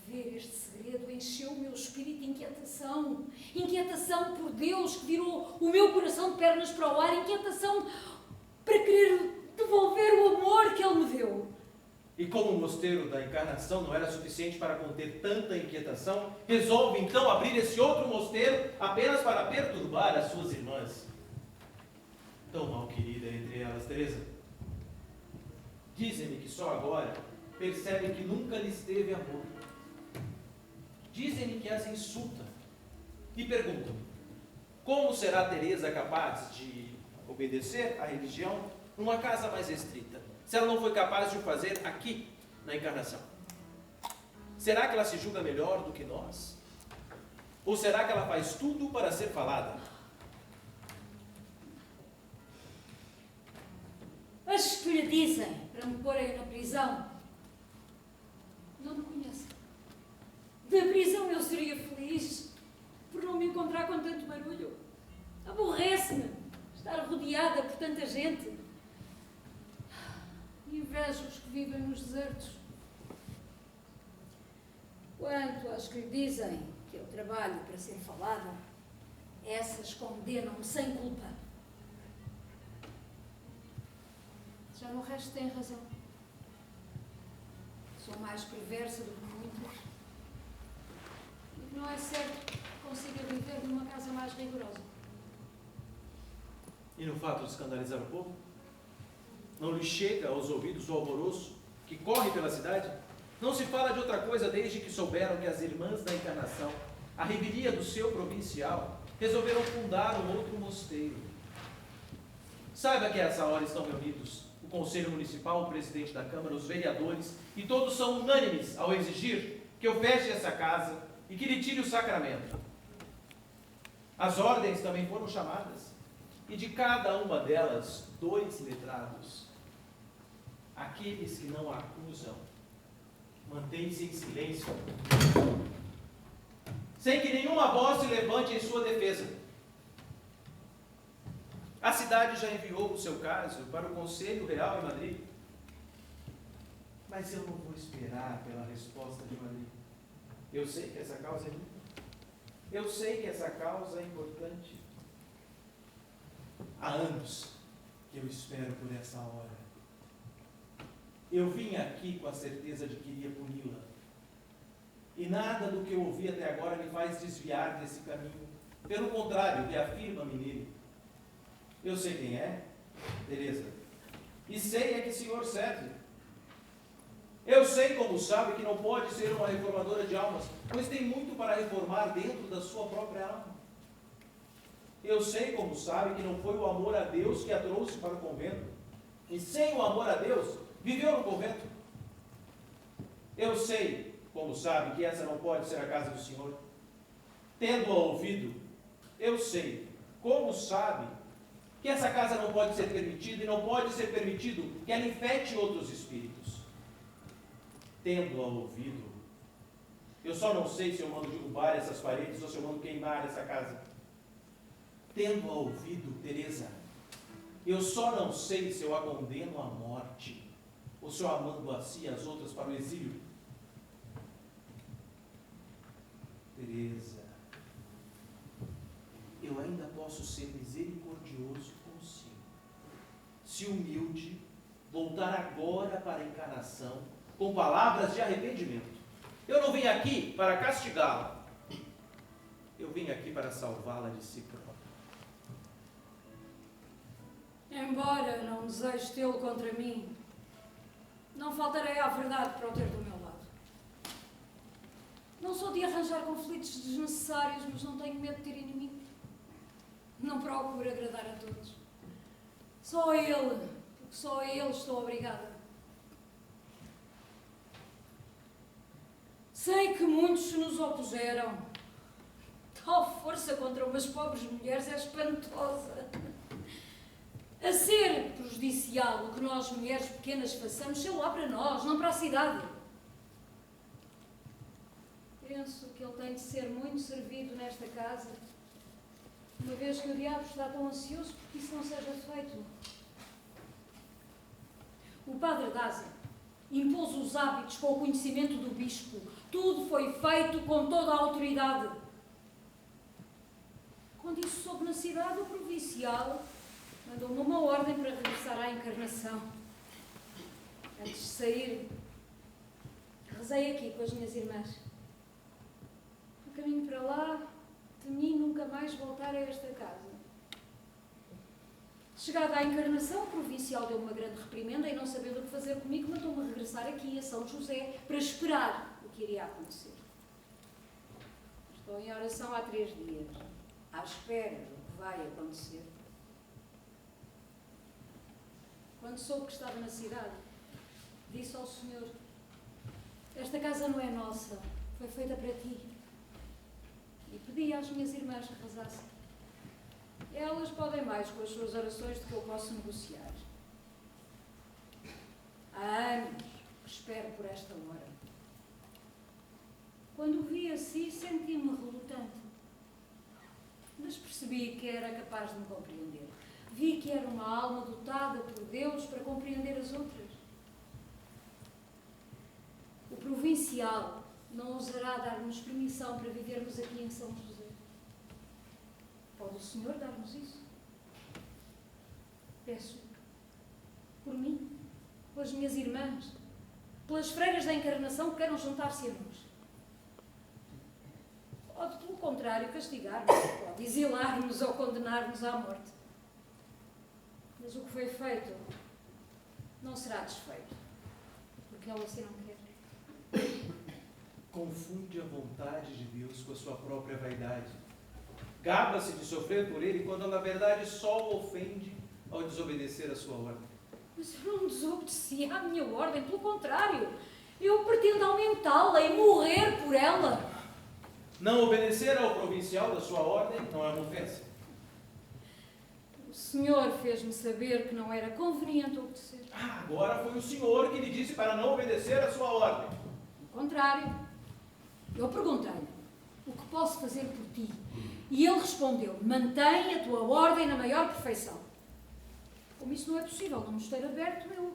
B: Ver este segredo encheu o meu espírito de inquietação. Inquietação por Deus, que virou o meu coração de pernas para o ar. Inquietação para querer devolver o amor que Ele me deu.
A: E como o mosteiro da Encarnação não era suficiente para conter tanta inquietação, resolve então abrir esse outro mosteiro apenas para perturbar as suas irmãs. Tão mal querida entre elas, Teresa. Dizem-me que só agora percebem que nunca lhes teve amor. Dizem-me que as insulta e perguntam: como será Teresa capaz de obedecer à religião numa casa mais restrita, se ela não foi capaz de o fazer aqui, na Encarnação? Será que ela se julga melhor do que nós? Ou será que ela faz tudo para ser falada?
B: As que lhe dizem para me porem na prisão não me conhecem. Na prisão eu seria feliz por não me encontrar com tanto barulho. Aborrece-me estar rodeada por tanta gente. Invejo os que vivem nos desertos. Quanto às que lhe dizem que eu trabalho para ser falada, essas condenam-me sem culpa. Já no resto tem razão. Sou mais perversa do que muitas. E não é certo que consiga viver numa casa mais rigorosa.
A: E no fato de escandalizar o povo? Não lhe chega aos ouvidos o alvoroço que corre pela cidade? Não se fala de outra coisa desde que souberam que as irmãs da Encarnação, a revelia do seu provincial, resolveram fundar um outro mosteiro. Saiba que a essa hora estão reunidos o Conselho Municipal, o presidente da Câmara, os vereadores, e todos são unânimes ao exigir que eu feche essa casa e que lhe tire o sacramento. As ordens também foram chamadas, e de cada uma delas, 2 letrados. Aqueles que não a acusam mantêm-se em silêncio, sem que nenhuma voz se levante em sua defesa. A cidade já enviou o seu caso para o Conselho Real em Madrid. Mas eu não vou esperar pela resposta de Madrid. Eu sei que essa causa é minha. Eu sei que essa causa é importante. Há anos que eu espero por essa hora. Eu vim aqui com a certeza de que iria puni-la. E nada do que eu ouvi até agora me faz desviar desse caminho. Pelo contrário, reafirma-me nele. Eu sei quem é, Teresa, e sei a que senhor serve. Eu sei, como sabe, que não pode ser uma reformadora de almas, pois tem muito para reformar dentro da sua própria alma. Eu sei, como sabe, que não foi o amor a Deus que a trouxe para o convento, e sem o amor a Deus, viveu no convento. Eu sei, como sabe, que essa não pode ser a casa do Senhor. Tendo-a ouvido, eu sei, como sabe, que essa casa não pode ser permitida e não pode ser permitido que ela infecte outros espíritos. Tendo-a ouvido, eu só não sei se eu mando derrubar essas paredes ou se eu mando queimar essa casa. Tendo-a ouvido, Teresa, eu só não sei se eu a condeno à morte ou se eu a mando a si e as outras para o exílio. Teresa, eu ainda posso ser misericordioso consigo, se humilde, voltar agora para a Encarnação com palavras de arrependimento. Eu não vim aqui para castigá-la, eu vim aqui para salvá-la de si própria.
B: Embora não deseje tê-lo contra mim, não faltarei à verdade para o ter do meu lado. Não sou de arranjar conflitos desnecessários, mas não tenho medo de ter inimigo. Não procuro agradar a todos. Só a ele, porque só a ele estou obrigada. Sei que muitos se nos opuseram. Tal força contra umas pobres mulheres é espantosa. A ser prejudicial o que nós, mulheres pequenas, façamos, sei lá para nós, não para a cidade. Penso que ele tem de ser muito servido nesta casa, uma vez que o diabo está tão ansioso porque isso não seja feito. O padre Daza impôs os hábitos com o conhecimento do bispo. Tudo foi feito com toda a autoridade. Quando isso soube na cidade, o provincial mandou-me uma ordem para regressar à encarnação. Antes de sair, rezei aqui com as minhas irmãs. No caminho para lá, temi nunca mais voltar a esta casa. Chegada à encarnação, o provincial deu-me uma grande reprimenda e, não sabendo o que fazer comigo, mandou-me regressar aqui a São José para esperar o que iria acontecer. Estou em oração há 3 dias, à espera do que vai acontecer. Quando soube que estava na cidade, disse ao Senhor: esta casa não é nossa, foi feita para ti. E pedi às minhas irmãs que rezassem. Elas podem mais com as suas orações do que eu posso negociar. Há anos que espero por esta hora. Quando o vi assim, senti-me relutante. Mas percebi que era capaz de me compreender. Vi que era uma alma dotada por Deus para compreender as outras. O provincial não ousará dar-nos permissão para vivermos aqui em São José. Pode o Senhor dar-nos isso? Peço por mim, pelas minhas irmãs, pelas freiras da encarnação que queiram juntar-se a nós. Pode, pelo contrário, castigar-nos, pode exilar-nos ou condenar-nos à morte. Mas o que foi feito não será desfeito, porque ela assim não quer.
A: Confunde a vontade de Deus com a sua própria vaidade. Gaba-se de sofrer por ele, quando na verdade só o ofende ao desobedecer a sua ordem.
B: Mas eu não desobedeci à minha ordem, pelo contrário. Eu pretendo aumentá-la e morrer por ela.
A: Não obedecer ao provincial da sua ordem não é uma ofensa.
B: O Senhor fez-me saber que não era conveniente obedecer.
A: Agora foi o Senhor que lhe disse para não obedecer a sua ordem.
B: Ao contrário, eu perguntei-lhe: o que posso fazer por ti? E ele respondeu: mantém a tua ordem na maior perfeição. Como isso não é possível num mosteiro aberto, eu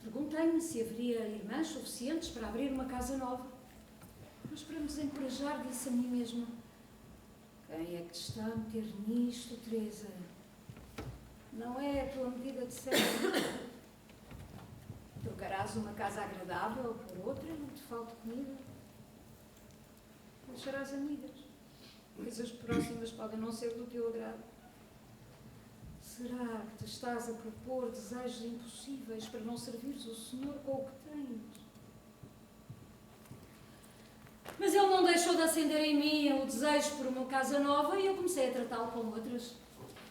B: perguntei-me se haveria irmãs suficientes para abrir uma casa nova. Mas para me desencorajar, disse a mim mesma: quem é que te está a meter nisto, Teresa? Não é a tua medida de certo. Trocarás uma casa agradável por outra e não te falta comida. Deixarás amigas. Coisas próximas podem não ser do teu agrado. Será que te estás a propor desejos impossíveis para não servires o Senhor com o que tens? Mas ele não deixou de acender em mim o desejo por uma casa nova e eu comecei a tratá-lo como outras.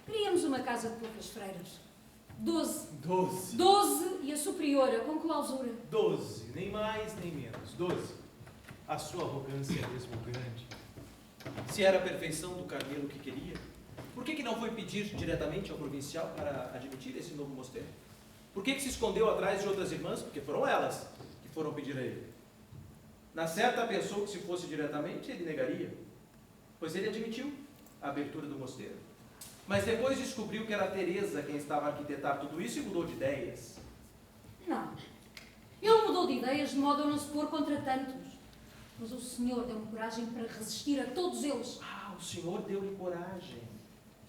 B: Queríamos uma casa de poucas freiras. 12. 12 e a superiora, com clausura.
A: 12, nem mais nem menos. 12. A sua arrogância é mesmo grande. Se era a perfeição do Carmelo que queria, por que não foi pedir diretamente ao provincial para admitir esse novo mosteiro? Por que se escondeu atrás de outras irmãs? Porque foram elas que foram pedir a ele. Na certa pensou que se fosse diretamente, ele negaria, pois ele admitiu a abertura do mosteiro. Mas depois descobriu que era Teresa quem estava a arquitetar tudo isso e mudou de ideias.
B: Não. Ele mudou de ideias de modo a não se pôr contra tantos. Mas o Senhor deu-me coragem para resistir a todos eles.
A: O Senhor deu-lhe coragem.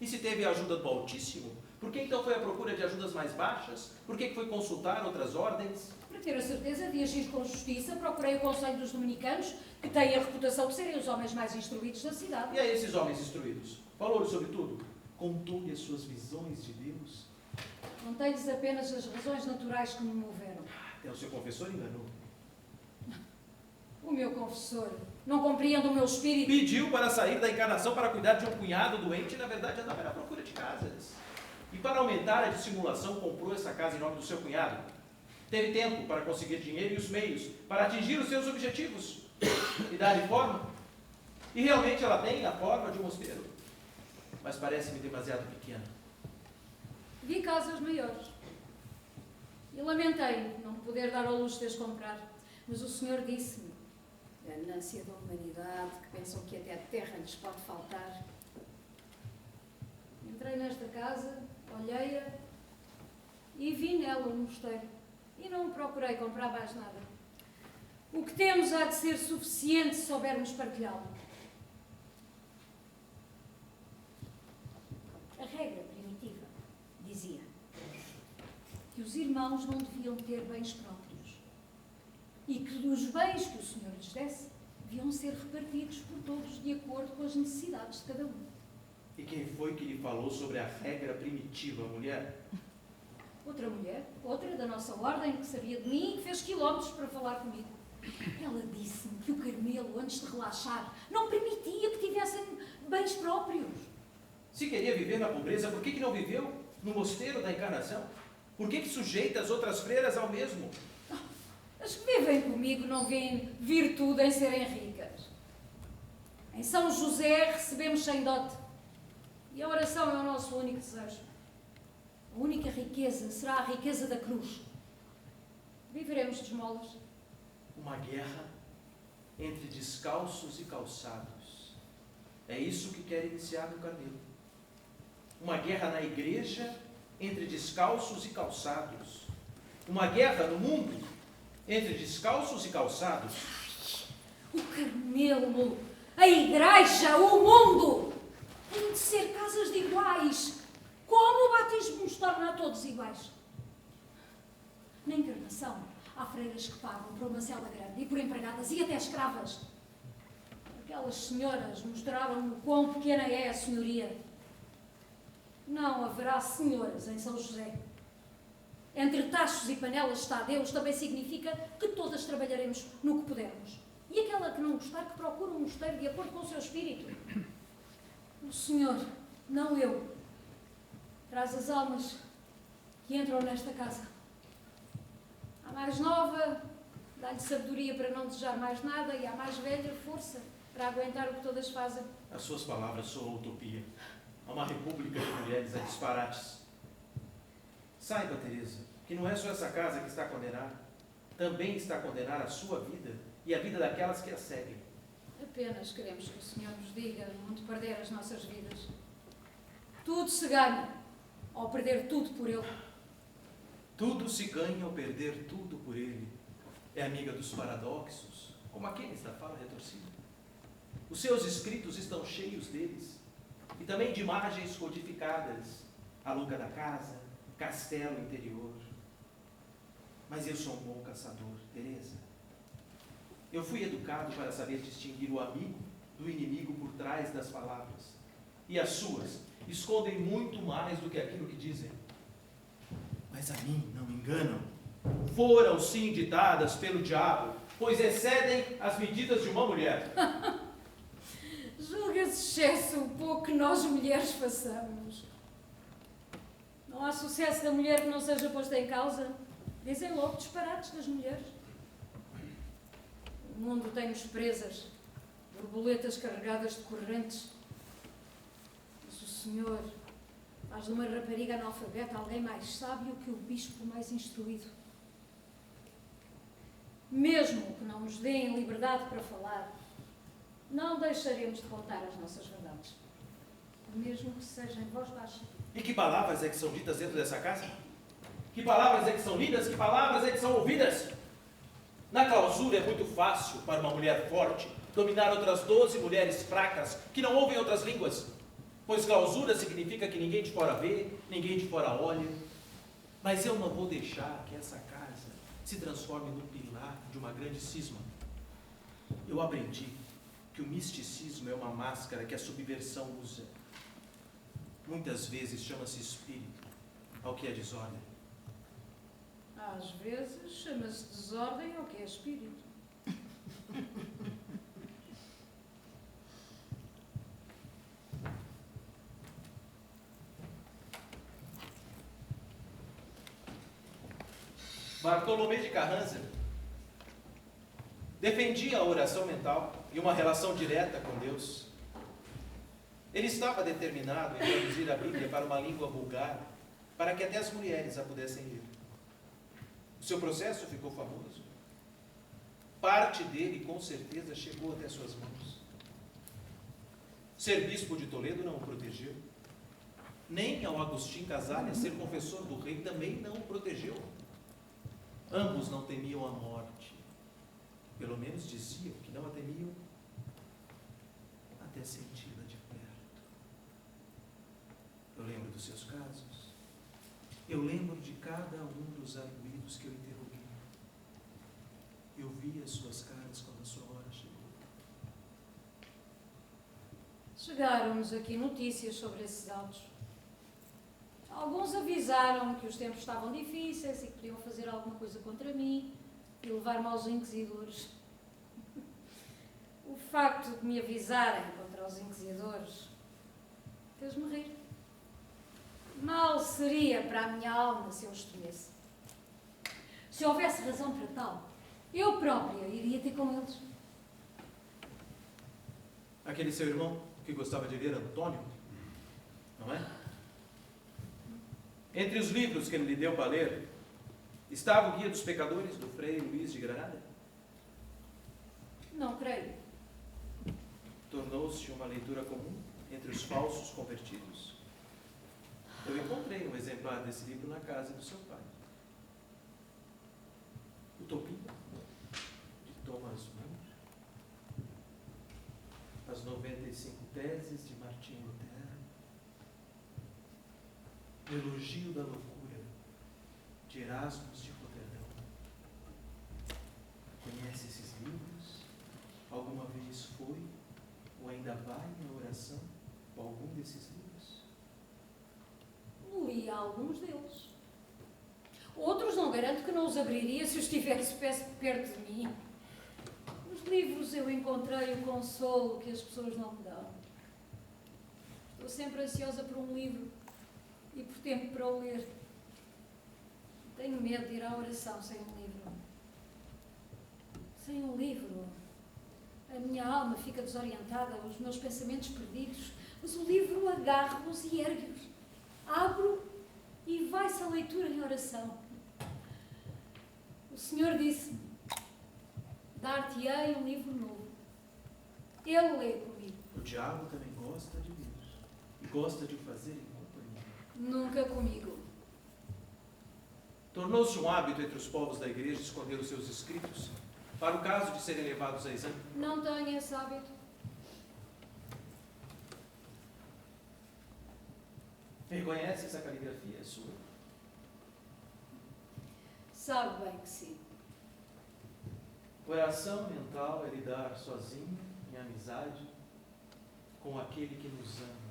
A: E se teve a ajuda do Altíssimo, por que então foi à procura de ajudas mais baixas? Por que foi consultar outras ordens?
B: Para ter a certeza de agir com justiça, procurei o conselho dos dominicanos, que têm a reputação de serem os homens mais instruídos da cidade.
A: E a esses homens instruídos? Falou-lhe sobre tudo? Contou-lhe as suas visões de Deus?
B: Contei-lhes apenas as razões naturais que me moveram.
A: Até o seu confessor enganou.
B: O meu confessor não compreende o meu espírito.
A: Pediu para sair da encarnação para cuidar de um cunhado doente e, na verdade, andava à procura de casas. E para aumentar a dissimulação, comprou essa casa em nome do seu cunhado. Teve tempo para conseguir dinheiro e os meios para atingir os seus objetivos e dar-lhe forma. E realmente ela tem a forma de um mosteiro, mas parece-me demasiado pequena.
B: Vi casas maiores e lamentei não poder dar ao luxo de as comprar, mas o Senhor disse-me, ganância da humanidade, que pensam que até a terra lhes pode faltar. Entrei nesta casa, olhei-a e vi nela um mosteiro. E não procurei comprar mais nada. O que temos há de ser suficiente se soubermos partilhá-lo. A regra primitiva dizia que os irmãos não deviam ter bens próprios e que os bens que o Senhor lhes desse deviam ser repartidos por todos de acordo com as necessidades de cada um.
A: E quem foi que lhe falou sobre a regra primitiva, mulher?
B: Outra mulher, outra da nossa ordem, que sabia de mim e que fez quilómetros para falar comigo. Ela disse-me que o Carmelo, antes de relaxar, não permitia que tivessem bens próprios.
A: Se queria viver na pobreza, por que não viveu no mosteiro da Encarnação? Por que sujeita as outras freiras ao mesmo?
B: As que vivem comigo não veem virtude em serem ricas. Em São José recebemos sem dote. E a oração é o nosso único desejo. A única riqueza será a riqueza da cruz. Viveremos de esmolas.
A: Uma guerra entre descalços e calçados. É isso que quer iniciar no Carmelo. Uma guerra na igreja entre descalços e calçados. Uma guerra no mundo entre descalços e calçados.
B: O Carmelo, a igreja, o mundo, têm de ser casas de iguais. Como o batismo nos torna a todos iguais? Na Encarnação, há freiras que pagam por uma cela grande e por empregadas e até escravas. Aquelas senhoras mostraram-me o quão pequena é a senhoria. Não haverá senhoras em São José. Entre tachos e panelas está Deus também significa que todas trabalharemos no que pudermos. E aquela que não gostar, que procure um mosteiro de acordo com o seu espírito. O Senhor, não eu, traz as almas que entram nesta casa. A mais nova, dá-lhe sabedoria para não desejar mais nada, e a mais velha, força para aguentar o que todas fazem.
A: As suas palavras soam utopia. Há uma república de mulheres a disparates. Saiba, Teresa, que não é só essa casa que está a condenar. Também está a condenar a sua vida e a vida daquelas que a seguem.
B: Apenas queremos que o Senhor nos diga onde perder as nossas vidas. Tudo se ganha ao perder tudo por Ele.
A: Tudo se ganha ao perder tudo por Ele. É amiga dos paradoxos, como aqueles da fala retorcida. Os seus escritos estão cheios deles, e também de imagens codificadas. A louca da casa, castelo interior. Mas eu sou um bom caçador, Teresa. Eu fui educado para saber distinguir o amigo do inimigo por trás das palavras. E as suas escondem muito mais do que aquilo que dizem. Mas a mim não me enganam. Foram sim ditadas pelo diabo, pois excedem as medidas de uma mulher.
B: Julga-se excesso o pouco que nós mulheres façamos. Não há sucesso da mulher que não seja posto em causa. Dizem logo disparates das mulheres. O mundo tem-nos presas, borboletas carregadas de correntes. Mas o Senhor faz de uma rapariga analfabeta alguém mais sábio que o bispo mais instruído. Mesmo que não nos deem liberdade para falar, não deixaremos de contar as nossas verdades, mesmo que seja em voz baixa.
A: E que palavras é que são ditas dentro dessa casa? Que palavras é que são lidas? Que palavras é que são ouvidas? Na clausura é muito fácil para uma mulher forte dominar outras 12 mulheres fracas que não ouvem outras línguas, pois clausura significa que ninguém de fora vê, ninguém de fora olha. Mas eu não vou deixar que essa casa se transforme no pilar de uma grande cisma. Eu aprendi que o misticismo é uma máscara que a subversão usa. Muitas vezes chama-se espírito ao que é desordem.
B: Às vezes chama-se desordem ao que é espírito.
A: Bartolomé de Carranza defendia a oração mental e uma relação direta com Deus. Ele estava determinado em traduzir a Bíblia para uma língua vulgar, para que até as mulheres a pudessem ler. O seu processo ficou famoso. Parte dele, com certeza, chegou até suas mãos. Ser bispo de Toledo não o protegeu. Nem ao Agostinho Casalha, ser confessor do rei, também não o protegeu. Ambos não temiam a morte. Pelo menos diziam que não a temiam até senti-la de perto. Eu lembro dos seus casos. Eu lembro de cada um dos arguidos que eu interroguei. Eu vi as suas caras quando a sua hora chegou.
B: Chegaram-nos aqui notícias sobre esses autos. Alguns avisaram que os tempos estavam difíceis e que podiam fazer alguma coisa contra mim e levar-me aos inquisidores. O facto de me avisarem contra os inquisidores fez-me rir. Mal seria para a minha alma se eu os temesse. Se houvesse razão para tal, eu própria iria ter com eles.
A: Aquele seu irmão que gostava de ler, Antônio, não é? Entre os livros que ele lhe deu para ler, estava o Guia dos Pecadores, do Frei Luís de Granada.
B: Não creio.
A: Tornou-se uma leitura comum entre os falsos convertidos. Eu encontrei um exemplar desse livro na casa do seu pai. Utopia, de Thomas More. As 95 teses de Martim Lutero. O Elogio da Loucura, de Erasmus de Roterdão. Conhece esses livros? Alguma vez foi ou ainda vai na oração com algum desses livros?
B: Li alguns deles. Outros não garanto que não os abriria se os tivesse perto de mim. Nos livros eu encontrei o consolo que as pessoas não me dão. Estou sempre ansiosa por um livro e por tempo para o ler. Tenho medo de ir à oração sem um livro. Sem um livro, a minha alma fica desorientada, os meus pensamentos perdidos, mas o livro agarra-os e ergue-os. Abro e vai-se a leitura em oração. O Senhor disse-me: dar-te-ei um livro novo. Ele lê comigo.
A: O diabo também gosta de ler e gosta de o fazer em companhia.
B: Nunca comigo.
A: Tornou-se um hábito entre os povos da igreja esconder os seus escritos, para o caso de serem levados a exame.
B: Não tenho esse hábito.
A: Reconhece essa caligrafia é sua?
B: Sabe bem que sim.
A: Oração mental é lidar sozinho, em amizade, com aquele que nos ama.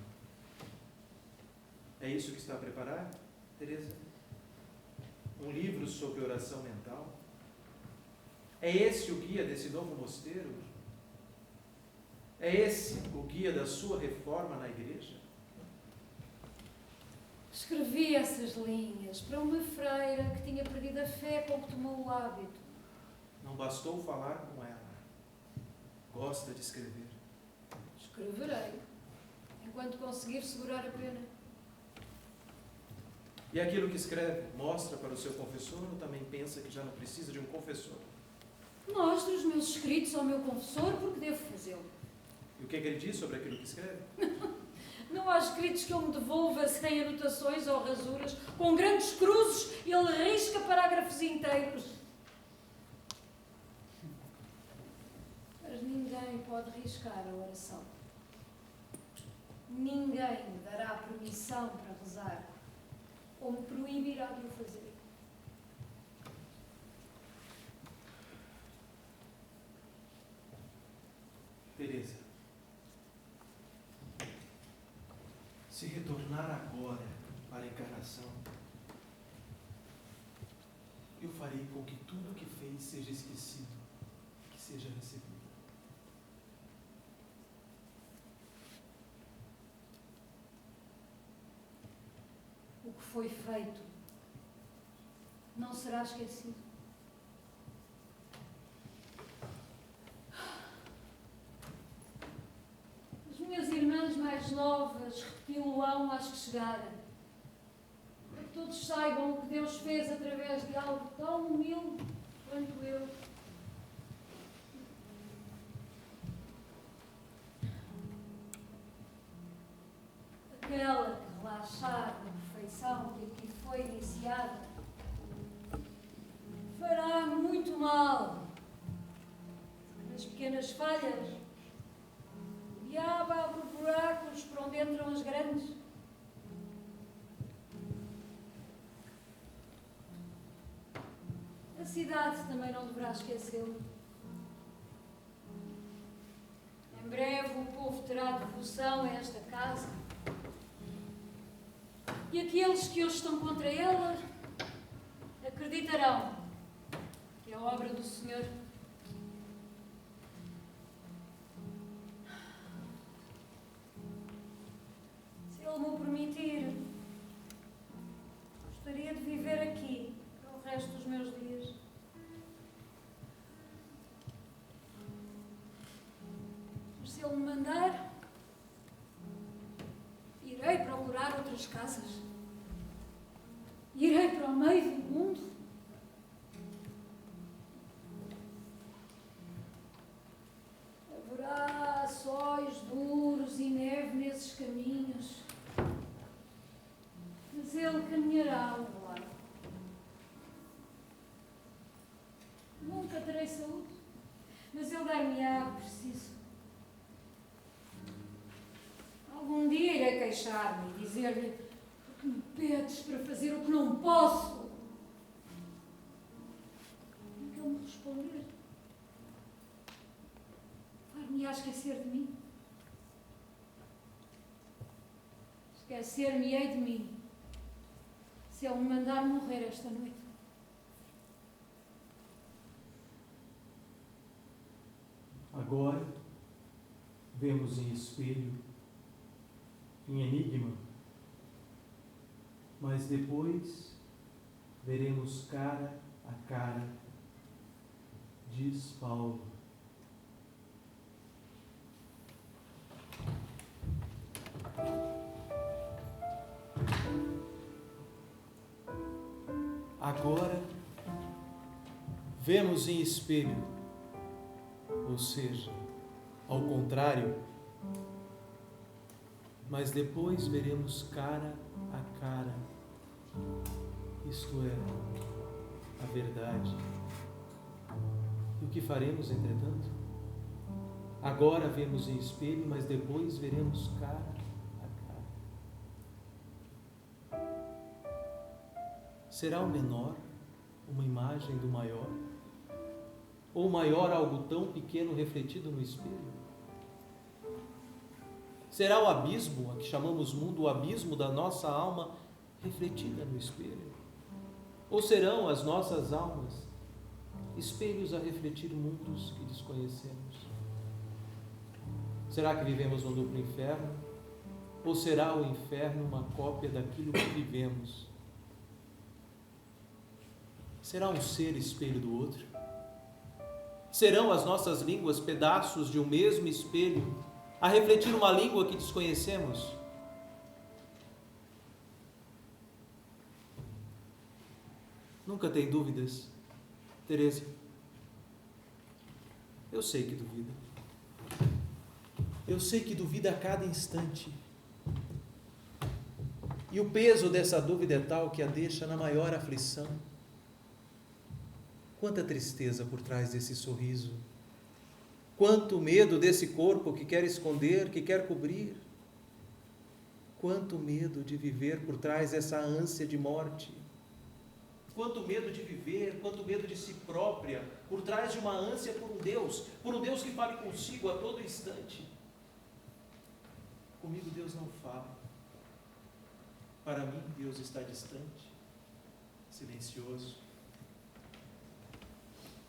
A: É isso que está a preparar, Teresa? Um livro sobre oração mental? É esse o guia desse novo mosteiro? É esse o guia da sua reforma na igreja?
B: Escrevi essas linhas para uma freira que tinha perdido a fé com que tomou o hábito.
A: Não bastou falar com ela. Gosta de escrever.
B: Escreverei, enquanto conseguir segurar a pena.
A: E aquilo que escreve, mostra para o seu confessor ou também pensa que já não precisa de um confessor?
B: Mostro os meus escritos ao meu confessor porque devo fazê-lo.
A: E o que é que ele diz sobre aquilo que escreve?
B: Não há escritos que eu me devolva sem anotações ou rasuras, com grandes cruzes, ele risca parágrafos inteiros. Mas ninguém pode riscar a oração. Ninguém me dará permissão para rezar, ou me proibirá de o fazer.
A: Teresa, se retornar agora para a encarnação, eu farei com que tudo o que fez seja esquecido, que seja recebido.
B: O que foi feito não será esquecido. As minhas irmãs mais novas repeti-lo-ão às que chegarem, para que todos saibam o que Deus fez através de algo tão humilde quanto eu. Aquela que relaxar na perfeição que aqui foi iniciada fará muito mal. Nas pequenas falhas, o diabo abre buracos por onde entram as grandes. A cidade também não deverá esquecê-lo. Em breve o povo terá devoção a esta casa. E aqueles que hoje estão contra ela acreditarão que é obra do Senhor. Se Ele me o permitir, gostaria de viver aqui para o resto dos meus dias. Mas se Ele me mandar, irei procurar outras casas. Irei para o meio do mundo. Haverá sóis duros e neve nesses caminhos. Mas Ele caminhará ao meu lado. Nunca terei saúde, mas Ele dar-me-á o que preciso. Algum dia irei queixar-me e dizer-lhe: "Por que me pedes para fazer o que não posso?" E que Ele me responder: "Far-me-á esquecer de mim? Esquecer-me-ei de mim, se Ele me mandar morrer esta noite."
C: Agora vemos em espelho, em enigma, mas depois veremos cara a cara, diz Paulo. Agora vemos em espelho, ou seja, ao contrário, mas depois veremos cara a cara, isto é, a verdade. E o que faremos, entretanto? Agora vemos em espelho, mas depois veremos cara a cara. Será o menor uma imagem do maior? Ou o maior algo tão pequeno refletido no espelho? Será o abismo, a que chamamos mundo, o abismo da nossa alma refletida no espelho? Ou serão as nossas almas espelhos a refletir mundos que desconhecemos? Será que vivemos no duplo inferno? Ou será o inferno uma cópia daquilo que vivemos? Será um ser espelho do outro? Serão as nossas línguas pedaços de um mesmo espelho a refletir uma língua que desconhecemos? Nunca tem dúvidas, Teresa? Eu sei que duvida. Eu sei que duvida a cada instante. E o peso dessa dúvida é tal que a deixa na maior aflição. Quanta tristeza por trás desse sorriso. Quanto medo desse corpo que quer esconder, que quer cobrir. Quanto medo de viver por trás dessa ânsia de morte. Quanto medo de viver, quanto medo de si própria, por trás de uma ânsia por um Deus que fale consigo a todo instante. Comigo Deus não fala. Para mim Deus está distante, silencioso.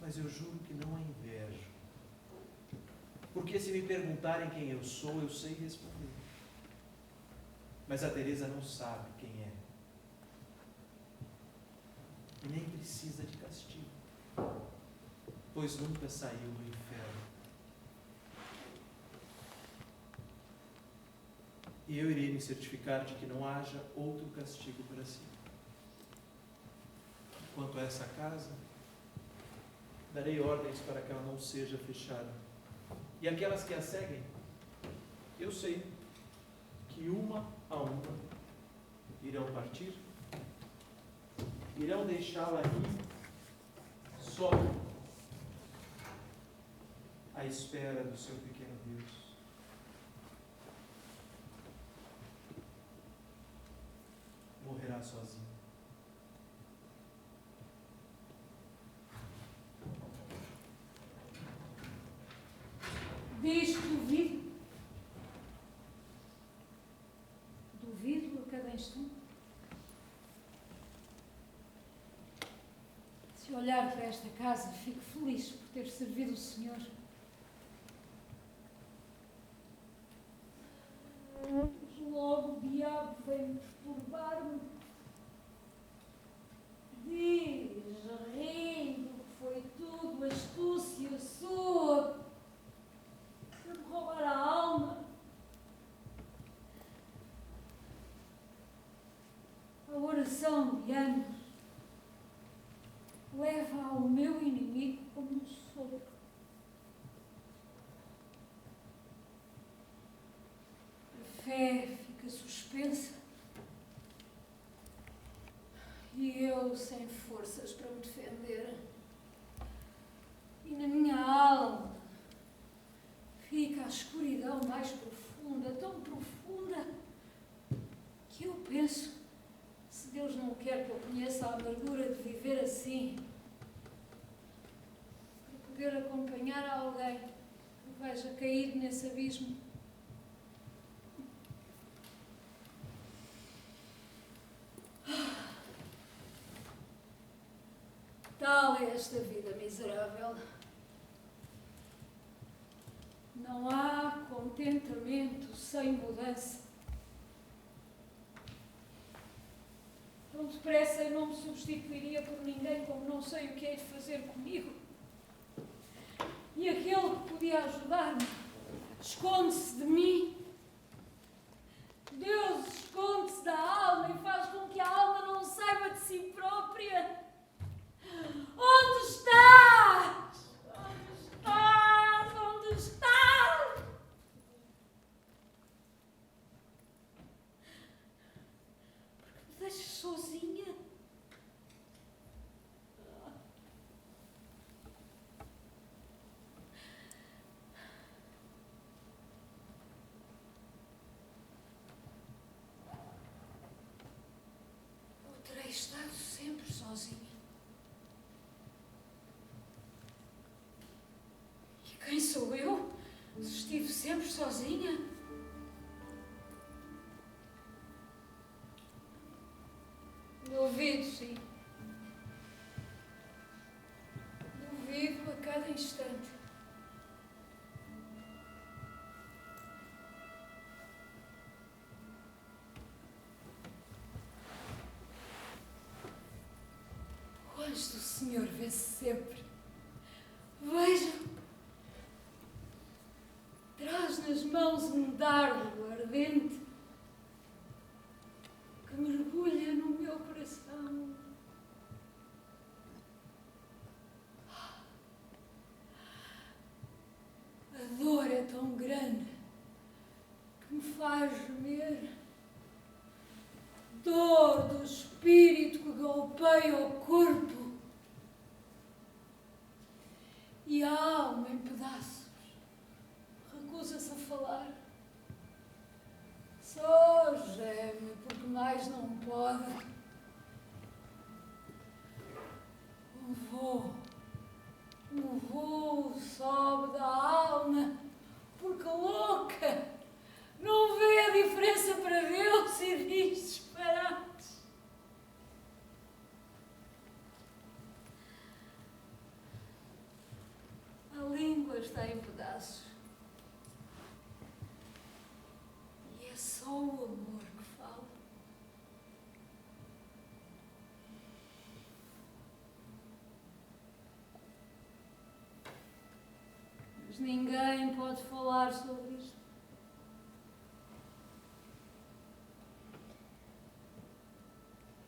C: Mas eu juro que não a invejo. Porque se me perguntarem quem eu sou, eu sei responder. Mas a Teresa não sabe quem é.
A: e nem precisa de castigo, pois nunca saiu do inferno. E eu irei me certificar de que não haja outro castigo para si. Quanto a essa casa, darei ordens para que ela não seja fechada. E aquelas que a seguem, eu sei que uma a uma irão partir, irão deixá-la aqui só à espera do seu pequeno Deus. Morrerá sozinho.
B: Diz que duvido. Duvido a cada instante. Se olhar para esta casa, fico feliz por ter servido o Senhor. Mas logo o diabo vem perturbar-me. Diz, rindo, que foi tudo astúcia sua. Para me roubar a alma. A oração de anos leva ao meu inimigo como um sopro. A fé fica suspensa e eu sem forças para me defender. E na minha alma fica a escuridão mais profunda, tão profunda, que eu penso, se Deus não quer que eu conheça a amargura de viver assim, para poder acompanhar alguém que veja caído nesse abismo, tal é esta vida miserável. Não há contentamento sem mudança. Tão depressa eu não me substituiria por ninguém, como não sei o que hei de fazer comigo. E aquele que podia ajudar-me esconde-se de mim. Deus esconde-se da alma e faz com que a alma não saiba de si própria. Onde estás? Onde estás? Onde estás? Porque me deixas sozinha. Eu terei estado sempre sozinha. Quem sou eu? Se estive sempre sozinha? Duvido, sim. Duvido a cada instante. O anjo do Senhor vence sempre. Vejo. Traz nas mãos um dardo ardente que mergulha no meu coração. A dor é tão grande que me faz gemer. Dor do espírito que golpeia o corpo e a alma em pedaços. Recusa-se a falar. Só geme, porque mais não pode. Um voo sobe da alma, porque louca não vê a diferença para Deus e diz disparates. A língua está em pedaços. E é só o amor que fala. ninguém pode falar sobre isto.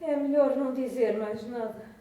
B: É melhor não dizer mais nada.